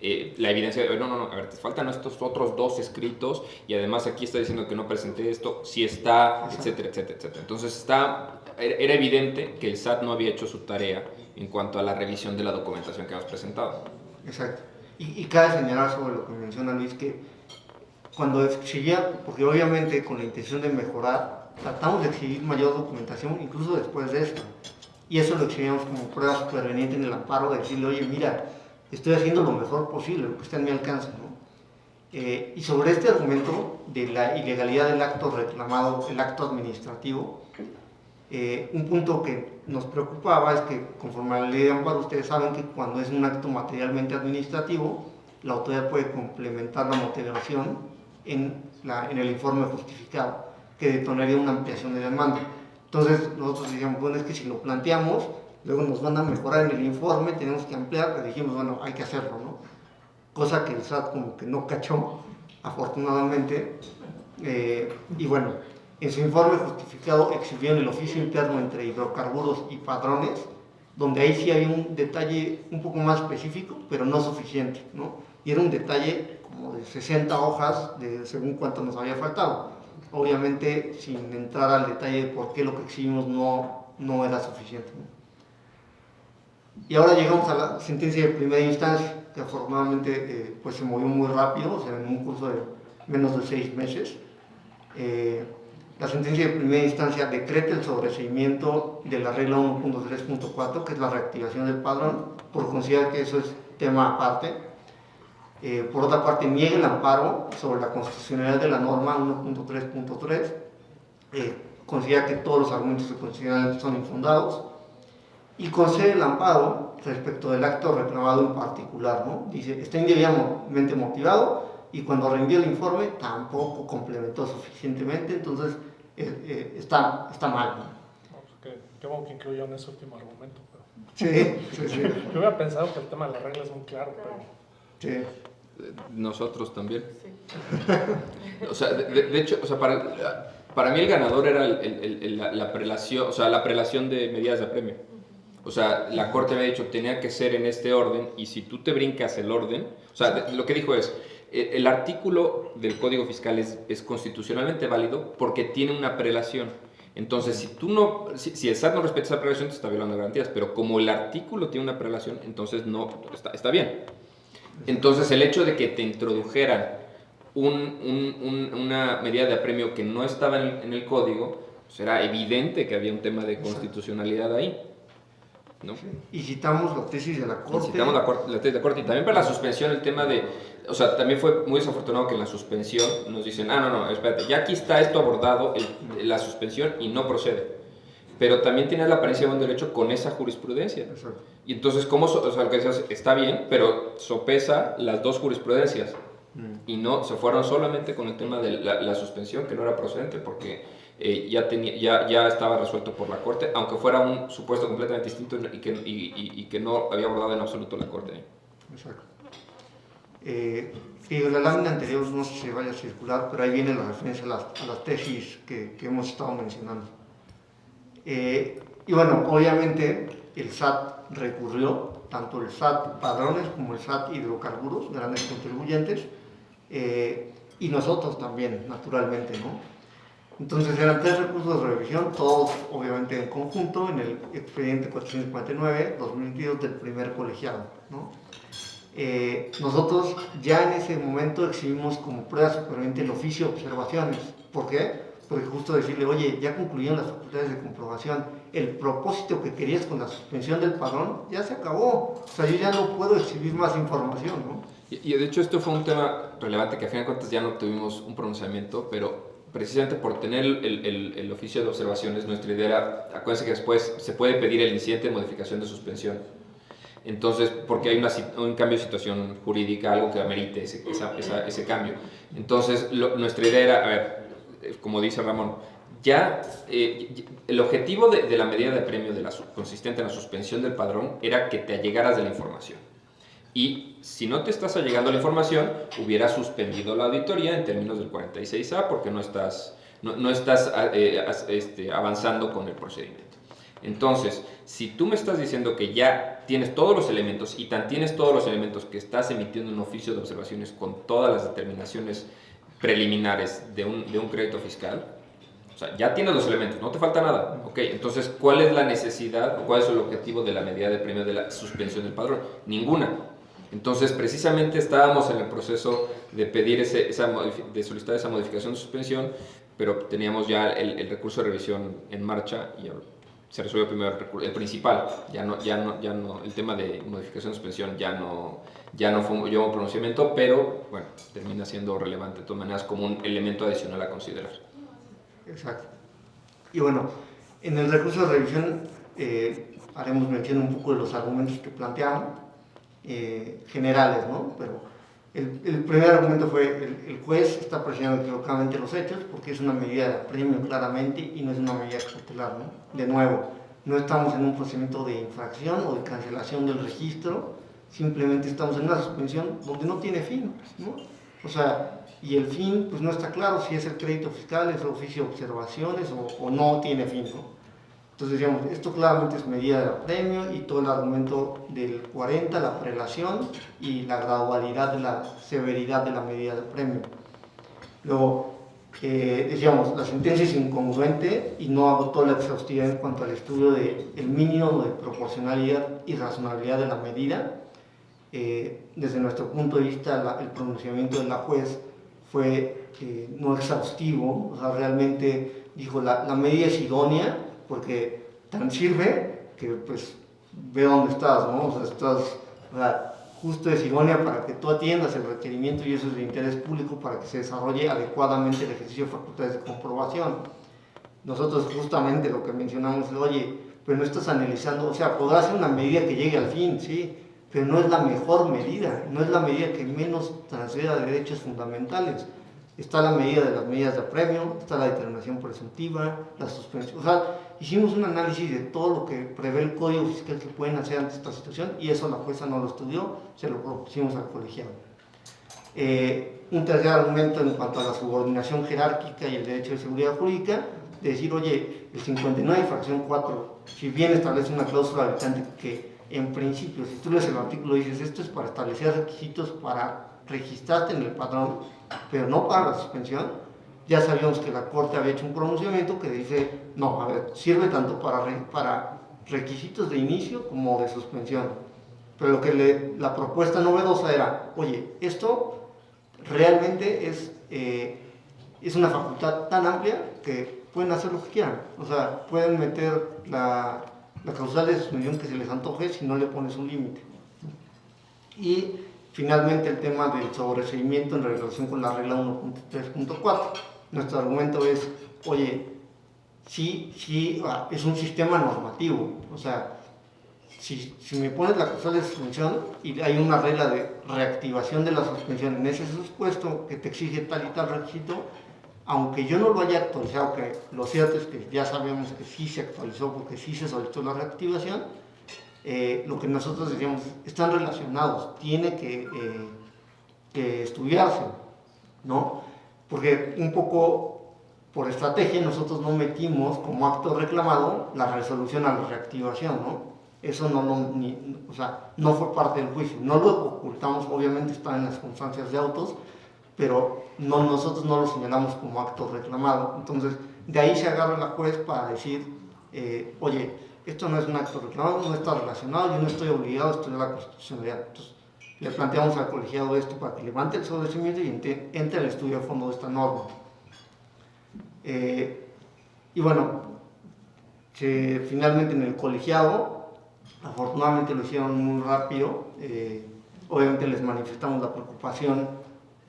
la evidencia de, no, a ver, te faltan estos otros 2 escritos y además aquí está diciendo que no presenté esto, sí está, etcétera. Entonces era evidente que el SAT no había hecho su tarea en cuanto a la revisión de la documentación que hemos presentado. Exacto. Y cabe señalar sobre lo que menciona Luis, que cuando exigía, porque obviamente con la intención de mejorar, tratamos de exigir mayor documentación incluso después de esto. Y eso lo exigíamos como prueba superveniente en el amparo, de decirle, oye, mira, estoy haciendo lo mejor posible, lo que está en mi alcance, ¿no? Y sobre este argumento de la ilegalidad del acto reclamado, el acto administrativo, un punto que nos preocupaba es que, conforme a la ley de amparo, ustedes saben que cuando es un acto materialmente administrativo, la autoridad puede complementar la motivación en el informe justificado, que detonaría una ampliación de demanda. Entonces, nosotros decíamos, bueno, es que si lo planteamos, luego nos van a mejorar en el informe, tenemos que ampliar, pero dijimos, bueno, hay que hacerlo, ¿no? Cosa que el SAT como que no cachó, afortunadamente, y bueno, en su informe justificado exhibió el oficio interno entre hidrocarburos y padrones, donde ahí sí había un detalle un poco más específico, pero no suficiente, ¿no? Y era un detalle como de 60 hojas, según cuánto nos había faltado. Obviamente, sin entrar al detalle de por qué lo que exhibimos no era suficiente, ¿no? Y ahora llegamos a la sentencia de primera instancia, que afortunadamente pues se movió muy rápido, o sea, en un curso de menos de 6 meses. La sentencia de primera instancia decreta el sobreseimiento de la regla 1.3.4, que es la reactivación del padrón, por considerar que eso es tema aparte. Por otra parte, niega el amparo sobre la constitucionalidad de la norma 1.3.3, considera que todos los argumentos que consideran son infundados, y concede el amparo respecto del acto reclamado en particular, ¿no? Dice, está indebidamente motivado, y cuando rindió el informe tampoco complementó suficientemente, entonces está mal, ¿no? Qué bueno que incluyó en ese último argumento. Pero... Sí. Yo hubiera pensado que el tema de la regla es muy claro, pero... Sí. Nosotros también. Sí. O sea, de hecho, o sea, para mí el ganador era la prelación, o sea, la prelación de medidas de apremio. O sea, la Corte había dicho tenía que ser en este orden, y si tú te brincas el orden, o sea, lo que dijo es, el artículo del Código Fiscal es constitucionalmente válido porque tiene una prelación. Entonces, si el SAT no respeta esa prelación, te está violando garantías, pero como el artículo tiene una prelación, entonces no, está bien. Entonces, el hecho de que te introdujeran una medida de apremio que no estaba en el código, pues era evidente que había un tema de constitucionalidad ahí, ¿no? Y citamos la tesis de la Corte. Y citamos la tesis de la Corte. Y también para la suspensión, el tema de... O sea, también fue muy desafortunado que en la suspensión nos dicen, no, espérate, ya aquí está esto abordado, la suspensión, y no procede. Pero también tiene la apariencia de buen derecho con esa jurisprudencia. Exacto. Y entonces, ¿cómo? O sea, lo que decías está bien, pero sopesa las dos jurisprudencias. Y no, se fueron solamente con el tema de la suspensión, que no era procedente, porque ya estaba resuelto por la Corte, aunque fuera un supuesto completamente distinto y que no había abordado en absoluto la Corte. Exacto. La lámina anterior no sé si vaya a circular, pero ahí viene la referencia a las tesis que hemos estado mencionando. Y bueno, obviamente el SAT recurrió, tanto el SAT Padrones como el SAT Hidrocarburos, grandes contribuyentes, y nosotros también, naturalmente, ¿no? Entonces eran 3 recursos de revisión, todos obviamente en conjunto, en el expediente 449-2022 del primer colegiado, ¿no? Nosotros ya en ese momento exhibimos como prueba superviviente el oficio de observaciones. ¿Por qué? Porque justo decirle, oye, ya concluyeron las facultades de comprobación, el propósito que querías con la suspensión del padrón ya se acabó, o sea, yo ya no puedo exhibir más información, ¿no? Y de hecho esto fue un tema relevante que a fin de cuentas ya no tuvimos un pronunciamiento, pero precisamente por tener el oficio de observaciones, nuestra idea era, acuérdense que después se puede pedir el incidente de modificación de suspensión. Entonces, porque hay un cambio de situación jurídica, algo que amerite ese cambio. Entonces, nuestra idea era, a ver, como dice Ramón, el objetivo de la medida de apremio consistente en la suspensión del padrón era que te allegaras de la información. Y si no te estás allegando a la información, hubieras suspendido la auditoría en términos del 46A porque no estás avanzando con el procedimiento. Entonces, si tú me estás diciendo que ya tienes todos los elementos, y tan tienes todos los elementos que estás emitiendo un oficio de observaciones con todas las determinaciones preliminares de un crédito fiscal, o sea, ya tienes los elementos, no te falta nada. Ok, entonces, ¿cuál es la necesidad o cuál es el objetivo de la medida de premio de la suspensión del padrón? Ninguna. Entonces, precisamente estábamos en el proceso de pedir de solicitar esa modificación de suspensión, pero teníamos ya el recurso de revisión en marcha se resuelve primero el principal, ya no, el tema de modificación de suspensión ya no fue yo un pronunciamiento, pero bueno, termina siendo relevante de todas maneras como un elemento adicional a considerar. Exacto. Y bueno, en el recurso de revisión haremos mención un poco de los argumentos que planteamos, generales, ¿no? Pero el primer argumento fue el juez está presionando equivocadamente los hechos porque es una medida de apremio claramente y no es una medida cautelar, ¿no? De nuevo, no estamos en un procedimiento de infracción o de cancelación del registro, simplemente estamos en una suspensión donde no tiene fin, ¿no? O sea, y el fin pues no está claro si es el crédito fiscal, es el oficio de observaciones o no tiene fin, ¿no? Entonces, digamos, esto claramente es medida de apremio y todo el argumento del 40, la prelación y la gradualidad de la severidad de la medida de apremio. Luego, decíamos, la sentencia es incongruente y no agotó la exhaustividad en cuanto al estudio del mínimo de proporcionalidad y razonabilidad de la medida. Desde nuestro punto de vista, el pronunciamiento de la juez fue no exhaustivo, o sea, realmente dijo la medida es idónea, porque tan sirve que pues ve dónde estás, ¿no? O sea, justo es idónea para que tú atiendas el requerimiento y eso es de interés público para que se desarrolle adecuadamente el ejercicio de facultades de comprobación. Nosotros justamente lo que mencionamos es, oye, pero no estás analizando, o sea, podrá ser una medida que llegue al fin, sí, pero no es la mejor medida, no es la medida que menos transgreda derechos fundamentales. Está la medida de las medidas de apremio, está la determinación presuntiva, la suspensión. O sea, hicimos un análisis de todo lo que prevé el Código Fiscal que pueden hacer ante esta situación y eso la jueza no lo estudió, se lo propusimos al colegiado. Un tercer argumento en cuanto a la subordinación jerárquica y el derecho de seguridad jurídica, de decir, oye, el 59, fracción 4, si bien establece una cláusula habilitante que en principio, si tú lees el artículo, dices, esto es para establecer requisitos para registrarte en el padrón, pero no para la suspensión, ya sabíamos que la Corte había hecho un pronunciamiento que dice, no, a ver, sirve tanto para requisitos de inicio como de suspensión. Pero lo que la propuesta novedosa era, oye, esto realmente es una facultad tan amplia que pueden hacer lo que quieran. O sea, pueden meter la causal de suspensión que se les antoje si no le pones un límite. Y finalmente el tema del sobreseimiento en relación con la regla 1.3.4. Nuestro argumento es, oye, sí, es un sistema normativo, o sea, si me pones la causal de suspensión y hay una regla de reactivación de la suspensión en ese supuesto que te exige tal y tal requisito, aunque yo no lo haya actualizado, que lo cierto es que ya sabemos que sí se actualizó porque sí se solicitó la reactivación, lo que nosotros decíamos, están relacionados, tiene que estudiarse, ¿no? Porque un poco por estrategia nosotros no metimos como acto reclamado la resolución a la reactivación, ¿no? Eso no fue parte del juicio, no lo ocultamos, obviamente está en las circunstancias de autos, pero nosotros no lo señalamos como acto reclamado. Entonces, de ahí se agarra la juez para decir, oye, esto no es un acto reclamado, no está relacionado, yo no estoy obligado a estudiar la constitucionalidad. Entonces, le planteamos al colegiado esto para que levante el sobreseimiento y entre el estudio a fondo de esta norma. Y bueno, finalmente en el colegiado, afortunadamente lo hicieron muy rápido, obviamente les manifestamos la preocupación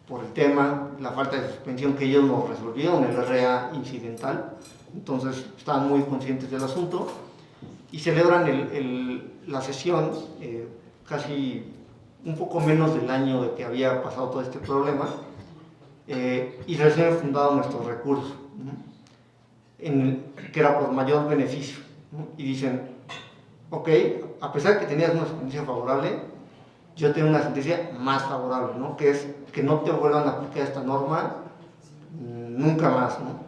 por el tema, la falta de suspensión que ellos nos resolvieron, el RA incidental, entonces estaban muy conscientes del asunto y celebran la sesión casi un poco menos del año de que había pasado todo este problema y recién fundado nuestro recurso, ¿no? Que era por mayor beneficio, ¿no? Y dicen, ok, a pesar de que tenías una sentencia favorable, yo tengo una sentencia más favorable, ¿no? Que es que no te vuelvan a aplicar esta norma nunca más, ¿no?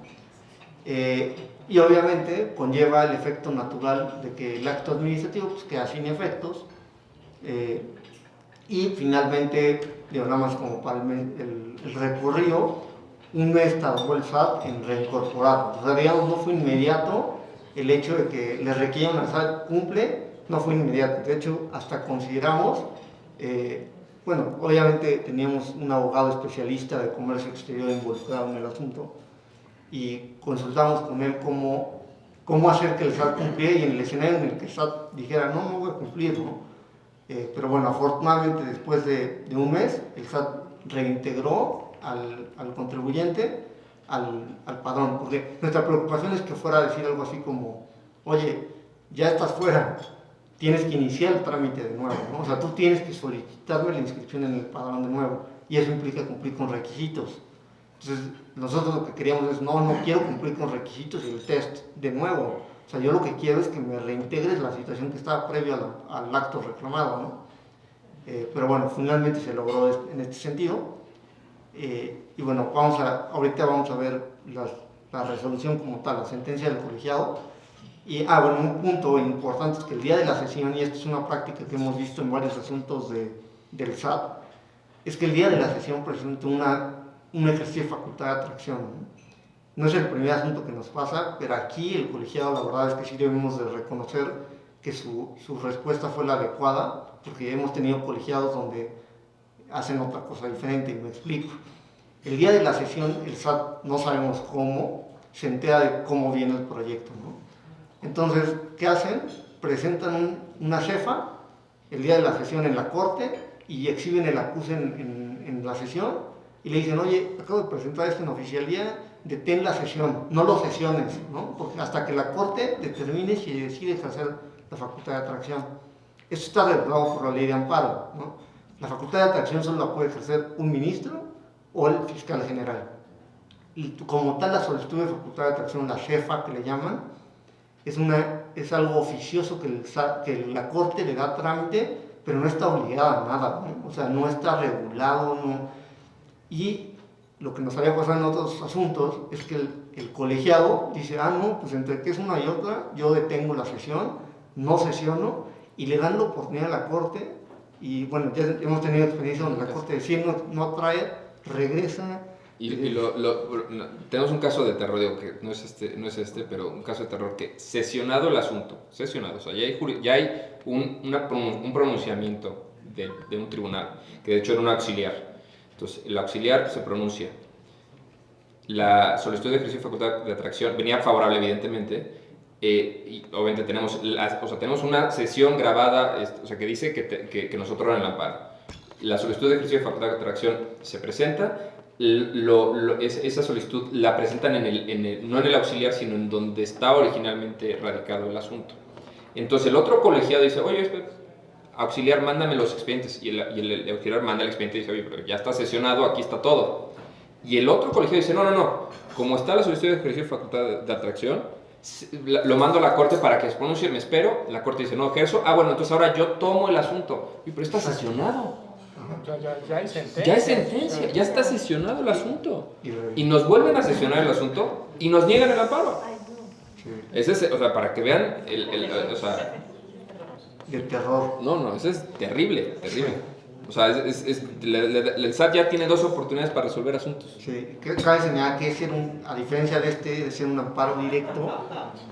Y obviamente conlleva el efecto natural de que el acto administrativo pues, queda sin efectos y finalmente, digo, nada más como para el recurrido, un mes tardó el SAT en reincorporar. O sea, digamos, no fue inmediato el hecho de que le requieran al SAT cumple, no fue inmediato. De hecho, hasta consideramos, bueno, obviamente teníamos un abogado especialista de comercio exterior involucrado en el asunto y consultamos con él cómo cómo hacer que el SAT cumpliera y en el escenario en el que el SAT dijera, no voy a cumplir, ¿no? Pero bueno, afortunadamente después de un mes, el SAT reintegró al contribuyente al padrón, porque nuestra preocupación es que fuera a decir algo así como, oye, ya estás fuera, tienes que iniciar el trámite de nuevo, ¿no? O sea, tú tienes que solicitarme la inscripción en el padrón de nuevo, y eso implica cumplir con requisitos. Entonces, nosotros lo que queríamos es, no quiero cumplir con requisitos y el test de nuevo. O sea, yo lo que quiero es que me reintegres la situación que estaba previa al acto reclamado, ¿no? Pero bueno, finalmente se logró en este sentido. Y bueno, ahorita vamos a ver la resolución como tal, la sentencia del colegiado. Y, bueno, un punto importante es que el día de la sesión, y esto es una práctica que hemos visto en varios asuntos del SAT, es que el día de la sesión presenta un ejercicio de facultad de atracción, ¿no? No es el primer asunto que nos pasa, pero aquí el colegiado, la verdad es que sí debemos de reconocer que su respuesta fue la adecuada, porque hemos tenido colegiados donde hacen otra cosa diferente, y me explico. El día de la sesión, el SAT no sabemos cómo, se entera de cómo viene el proyecto, ¿no? Entonces, ¿qué hacen? Presentan una cefa el día de la sesión en la corte y exhiben el acuse en la sesión y le dicen, oye, acabo de presentar esto en oficialía, detén la sesión, no lo sesiones, ¿no? Porque hasta que la corte determine si decide ejercer la facultad de atracción. Esto está regulado por la ley de amparo, ¿no? La facultad de atracción solo la puede ejercer un ministro o el fiscal general. Y como tal, la solicitud de facultad de atracción, la cefa que le llaman, es algo oficioso que la corte le da trámite, pero no está obligada a nada, ¿no? O sea, no está regulado, ¿no? Y lo que nos había pasado en otros asuntos es que el colegiado dice, no, pues entre que es una y otra, yo detengo la sesión, no sesiono, y le dan la oportunidad a la corte, y bueno, ya hemos tenido experiencia donde la corte decide no atrae, regresa. Tenemos un caso de terror, digo que no es este, pero un caso de terror que sesionado el asunto, o sea, ya hay un pronunciamiento de un tribunal, que de hecho era un auxiliar. Entonces, el auxiliar se pronuncia. La solicitud de ejercicio de facultad de atracción venía favorable, evidentemente, y obviamente tenemos una sesión grabada, o sea, que dice que nos otorgan el amparo. La solicitud de ejercicio de facultad de atracción se presenta. Esa solicitud la presentan no en el auxiliar, sino en donde está originalmente radicado el asunto. Entonces el otro colegiado dice, oye, auxiliar, mándame los expedientes, y el auxiliar manda el expediente y dice, oye, pero ya está sesionado, aquí está todo. Y el otro colegiado dice, no, como está la solicitud de ejercicio de facultad de atracción, lo mando a la corte para que se pronuncie, me espero, la corte dice, no ejerzo, bueno, entonces ahora yo tomo el asunto. Pero está sesionado. Ya hay sentencia. Ya hay sentencia, ya está sesionado el asunto. Y nos vuelven a sesionar el asunto y nos niegan el amparo. Ese es, o sea, para que vean el terror. No, eso es terrible. O sea, el SAT ya tiene 2 oportunidades para resolver asuntos. Sí, cabe señalar que a diferencia de ser un amparo directo,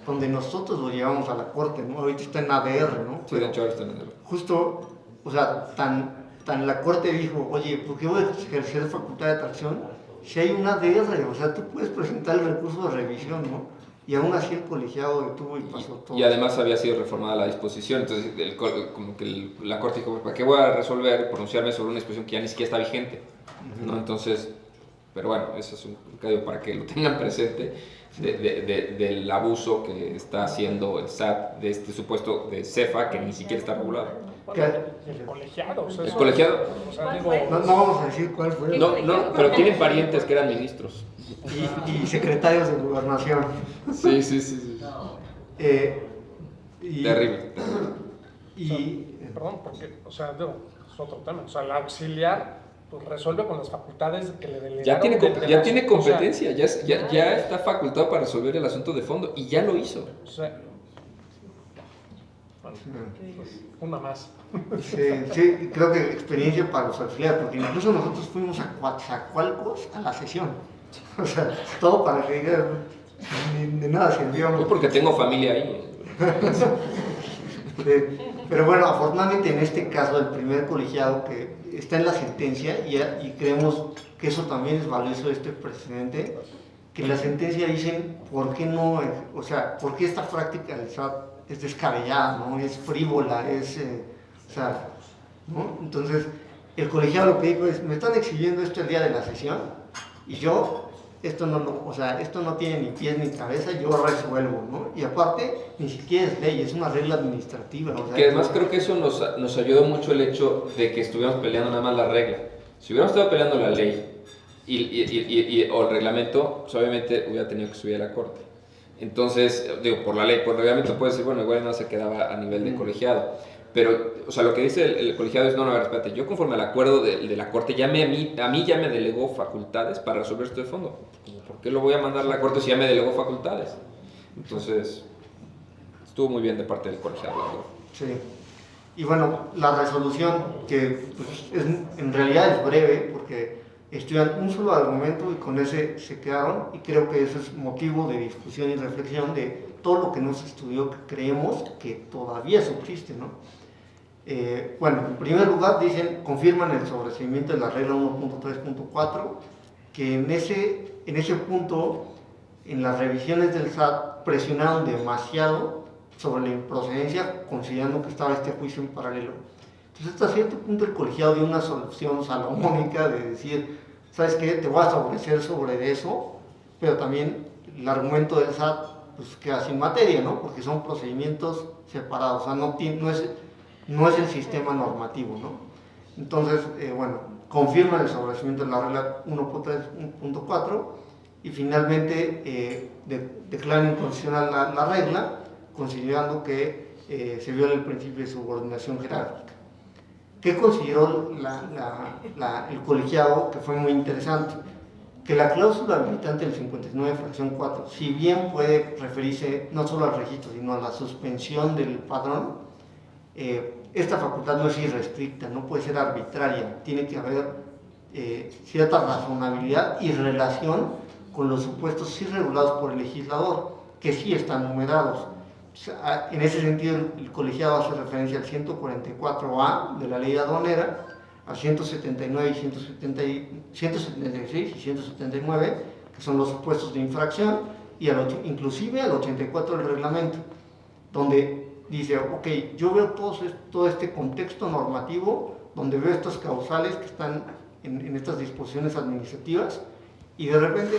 donde nosotros lo llevamos a la corte, ¿no? Ahorita está en ADR, ¿no? Sí, de hecho ahora está en ADR. Justo, o sea, tan la corte dijo, oye, ¿por qué voy a ejercer facultad de atracción si hay una ADR? O sea, tú puedes presentar el recurso de revisión, ¿no? Y aún así el colegiado detuvo y pasó todo. Y además había sido reformada la disposición, entonces como que la corte dijo, ¿para qué voy a resolver, pronunciarme sobre una disposición que ya ni siquiera está vigente? ¿No? Entonces, pero bueno, eso es un caso para que lo tengan presente del abuso que está haciendo el SAT de este supuesto de CEFA que ni siquiera está regulado. El colegiado. O sea, ¿El colegiado? O sea, digo, no vamos a decir cuál fue. No, pero tienen parientes que eran ministros. Y secretarios de gobernación. Sí. Terrible. Perdón, porque, o sea, digo, es otro tema. O sea, el auxiliar pues, resuelve con las facultades que le delegaron. Ya tiene competencia, ya está facultado para resolver el asunto de fondo y ya lo hizo. O sea, bueno, pues, una más. Sí, creo que experiencia para los auxiliares, porque incluso nosotros fuimos a Coatzacoalcos a la sesión. O sea, todo para que de nada sirvió. Yo porque tengo familia ahí. Pero bueno, afortunadamente en este caso el primer colegiado que está en la sentencia y creemos que eso también es valioso de este precedente, que en la sentencia dicen por qué no, o sea, por qué esta práctica del SAT es descabellada, ¿no? Es frívola, o sea, ¿no? Entonces, el colegiado lo que dijo es, me están exigiendo esto el día de la sesión y yo, esto no tiene ni pies ni cabeza, yo resuelvo, ¿no? Y aparte, ni siquiera es ley, es una regla administrativa. O sea, que además creo que eso nos ayudó mucho el hecho de que estuviéramos peleando nada más la regla. Si hubiéramos estado peleando la ley o el reglamento, pues obviamente hubiera tenido que subir a la corte. Entonces, digo, por la ley, por el reglamento puede decir, bueno, igual no se quedaba a nivel de colegiado. Pero, o sea, lo que dice el colegiado es, no, a ver, espérate, yo conforme al acuerdo de la corte, a mí ya me delegó facultades para resolver esto de fondo. ¿Por qué lo voy a mandar a la corte si ya me delegó facultades? Entonces, estuvo muy bien de parte del colegiado, la verdad. Sí. Y bueno, la resolución, que pues, en realidad es breve, porque estudian un solo argumento y con ese se quedaron, y creo que eso es motivo de discusión y reflexión de todo lo que no se estudió, que creemos que todavía subsiste, ¿no? Bueno, en primer lugar dicen, confirman el sobreseimiento de la regla 1.3.4, que en ese punto, en las revisiones del SAT, presionaron demasiado sobre la improcedencia, considerando que estaba este juicio en paralelo. Entonces, hasta cierto punto el colegiado dio una solución salomónica de decir, ¿sabes qué? Te voy a favorecer sobre eso, pero también el argumento del SAT pues, queda sin materia, ¿no? Porque son procedimientos separados, o sea, no es el sistema normativo, ¿no? Entonces, bueno, confirman el sobreseimiento de la regla 1.3.4 y finalmente declaran inconstitucional la regla, considerando que se viola el principio de subordinación jerárquica. ¿Qué consideró el colegiado? Que fue muy interesante, que la cláusula habilitante del 59, fracción 4, si bien puede referirse no solo al registro, sino a la suspensión del padrón, esta facultad no es irrestricta, no puede ser arbitraria, tiene que haber cierta razonabilidad y relación con los supuestos sí regulados por el legislador, que sí están numerados. En ese sentido, el colegiado hace referencia al 144A de la ley aduanera, al 179 y 176 y 179, que son los supuestos de infracción, y inclusive al 84 del reglamento, donde dice, ok, yo veo todo este contexto normativo, donde veo estas causales que están en estas disposiciones administrativas, y de repente,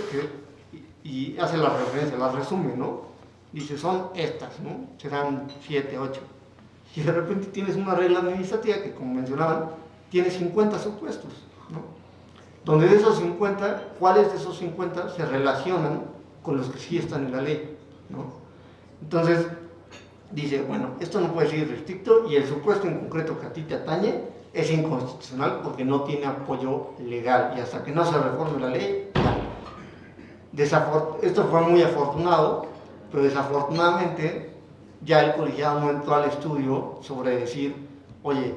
y hace la referencia, la resume, ¿no? Dice, son estas, ¿no? Serán 7, 8. Y de repente tienes una regla administrativa que, como mencionaban, tiene 50 supuestos, ¿no? Donde de esos 50, ¿cuáles de esos 50 se relacionan con los que sí están en la ley, ¿no? Entonces, dice, bueno, esto no puede ser irrestricto y el supuesto en concreto que a ti te atañe es inconstitucional porque no tiene apoyo legal y hasta que no se reforme la ley, esto fue muy afortunado, pero desafortunadamente ya el colegiado no entró al estudio sobre decir, oye,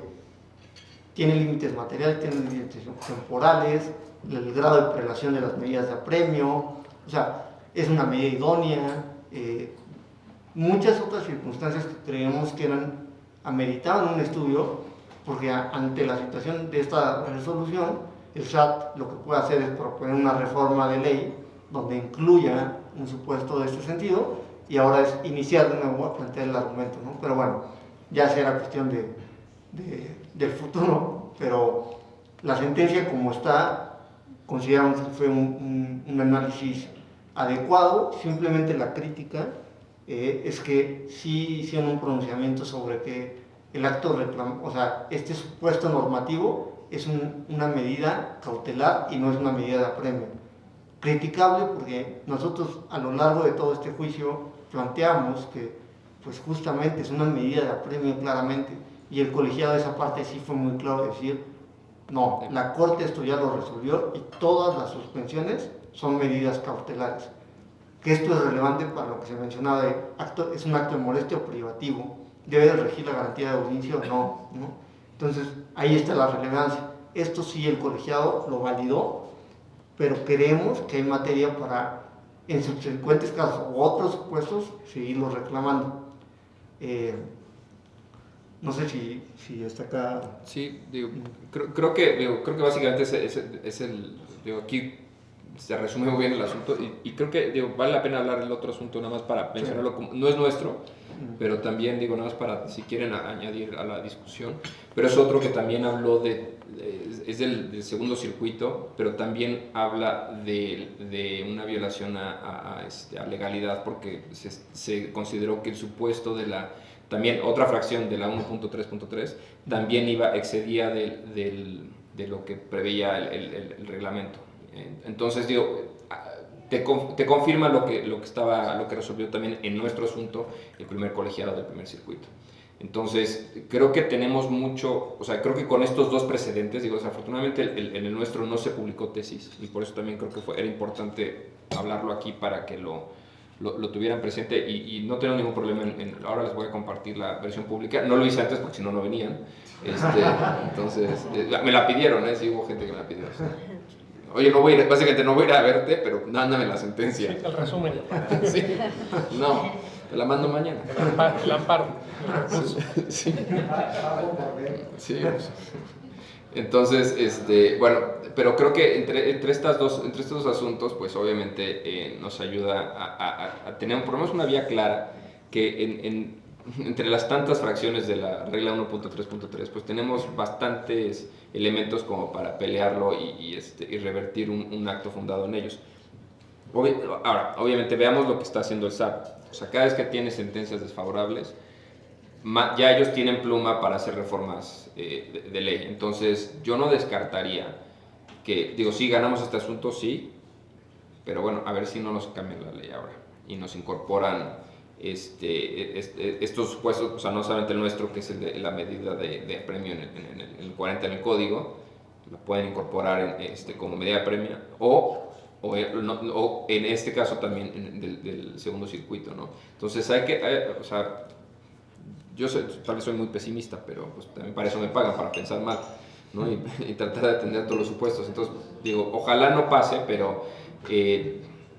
tiene límites materiales, tiene límites temporales, el grado de prelación de las medidas de apremio, o sea, es una medida idónea, muchas otras circunstancias que creemos que ameritaban un estudio, porque ante la situación de esta resolución, el SAT lo que puede hacer es proponer una reforma de ley donde incluya un supuesto de este sentido, y ahora es iniciar de nuevo a plantear el argumento, ¿no? Pero bueno, ya será cuestión del futuro, pero la sentencia como está, consideramos que fue un análisis adecuado, simplemente la crítica es que sí hicieron un pronunciamiento sobre que el acto o sea, este supuesto normativo es una medida cautelar y no es una medida de apremio. Criticable porque nosotros a lo largo de todo este juicio planteamos que pues justamente es una medida de apremio claramente y el colegiado de esa parte sí fue muy claro decir no, la corte esto ya lo resolvió y todas las suspensiones son medidas cautelares, que esto es relevante para lo que se mencionaba de es un acto de molestia o privativo, debe de regir la garantía de audiencia o no, ¿no? Entonces ahí está la relevancia, esto sí el colegiado lo validó, pero creemos que hay materia para, en subsecuentes casos u otros supuestos, seguirlo reclamando. No sé si está acá. Sí, digo, creo que básicamente es el, digo, aquí se resume muy bien el asunto y creo que digo, vale la pena hablar del otro asunto nada más para mencionarlo, como, no es nuestro, pero también digo nada más para si quieren añadir a la discusión, pero es otro que también habló es del segundo circuito, pero también habla de una violación a legalidad porque se consideró que el supuesto también otra fracción de la 1.3.3 también excedía de lo que preveía el reglamento. Entonces, digo, te confirma lo que resolvió también en nuestro asunto el primer colegiado del primer circuito. Entonces, creo que tenemos mucho, o sea, creo que con estos dos precedentes, digo, desafortunadamente en el nuestro no se publicó tesis y por eso también creo que era importante hablarlo aquí para que lo tuvieran presente y no tengo ningún problema ahora les voy a compartir la versión pública, no lo hice antes porque si no venían, entonces me la pidieron, sí hubo gente que me la pidió. Oye, básicamente no voy a ir a verte, pero mándame la sentencia. Sí, el resumen. Sí. No, te la mando mañana. El amparo. Sí. Sí. Entonces, bueno, pero creo que entre estos dos asuntos, pues obviamente nos ayuda a tener por lo menos una vía clara que entre las tantas fracciones de la regla 1.3.3, pues tenemos bastantes elementos como para pelearlo y revertir un acto fundado en ellos. Ahora, obviamente veamos lo que está haciendo el SAT. O sea, cada vez que tiene sentencias desfavorables, ya ellos tienen pluma para hacer reformas de ley. Entonces, yo no descartaría que, digo, sí, ganamos este asunto, sí, pero bueno, a ver si no nos cambian la ley ahora y nos incorporan estos supuestos, o sea, no solamente el nuestro, que es el de la medida de premio en el 40 en el código, lo pueden incorporar como medida de premio, o en este caso también del segundo circuito, ¿no? Entonces o sea, yo tal vez soy muy pesimista, pero pues también para eso me pagan, para pensar mal, ¿no? Y tratar de atender todos los supuestos. Entonces, digo, ojalá no pase, pero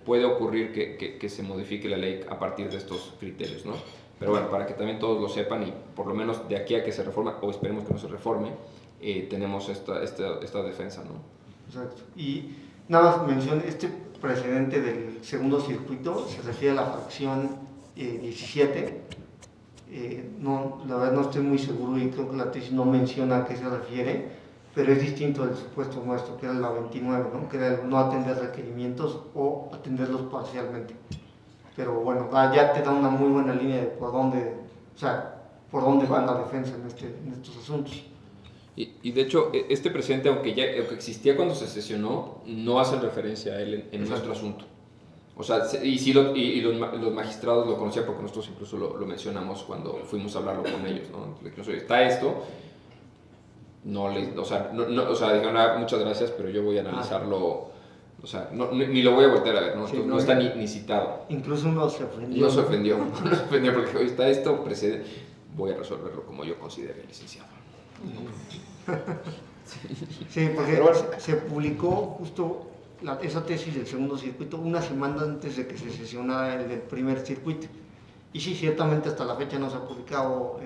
puede ocurrir que se modifique la ley a partir de estos criterios, ¿no? Pero bueno, para que también todos lo sepan y por lo menos de aquí a que se reforma, o esperemos que no se reforme, tenemos esta defensa, ¿no? Exacto. Y nada más menciono, este precedente del segundo circuito se refiere a la fracción 17. No, la verdad no estoy muy seguro y creo que la tesis no menciona a qué se refiere, pero es distinto del supuesto nuestro, que era la 29, ¿no? Que era el no atender requerimientos o atenderlos parcialmente. Pero bueno, ya te da una muy buena línea de por dónde va la defensa en estos asuntos. Y de hecho, este precedente, aunque existía cuando se sesionó, no hacen referencia a él en nuestro asunto. O sea, los magistrados lo conocían porque nosotros incluso lo mencionamos cuando fuimos a hablarlo con ellos, ¿no? Está esto, dijeron, muchas gracias, pero yo voy a analizarlo, o sea, ni lo voy a voltear a ver, ¿no? Sí, no está ni citado. Incluso uno se ofendió. No se ofendió, porque hoy está esto, voy a resolverlo como yo considere, licenciado. Sí, porque se publicó justo esa tesis del segundo circuito una semana antes de que se sesionara el del primer circuito. Y sí, ciertamente hasta la fecha no se ha publicado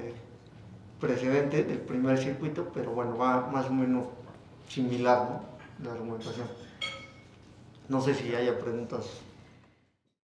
precedente del primer circuito, pero bueno, va más o menos similar, ¿no? La argumentación. No sé si haya preguntas.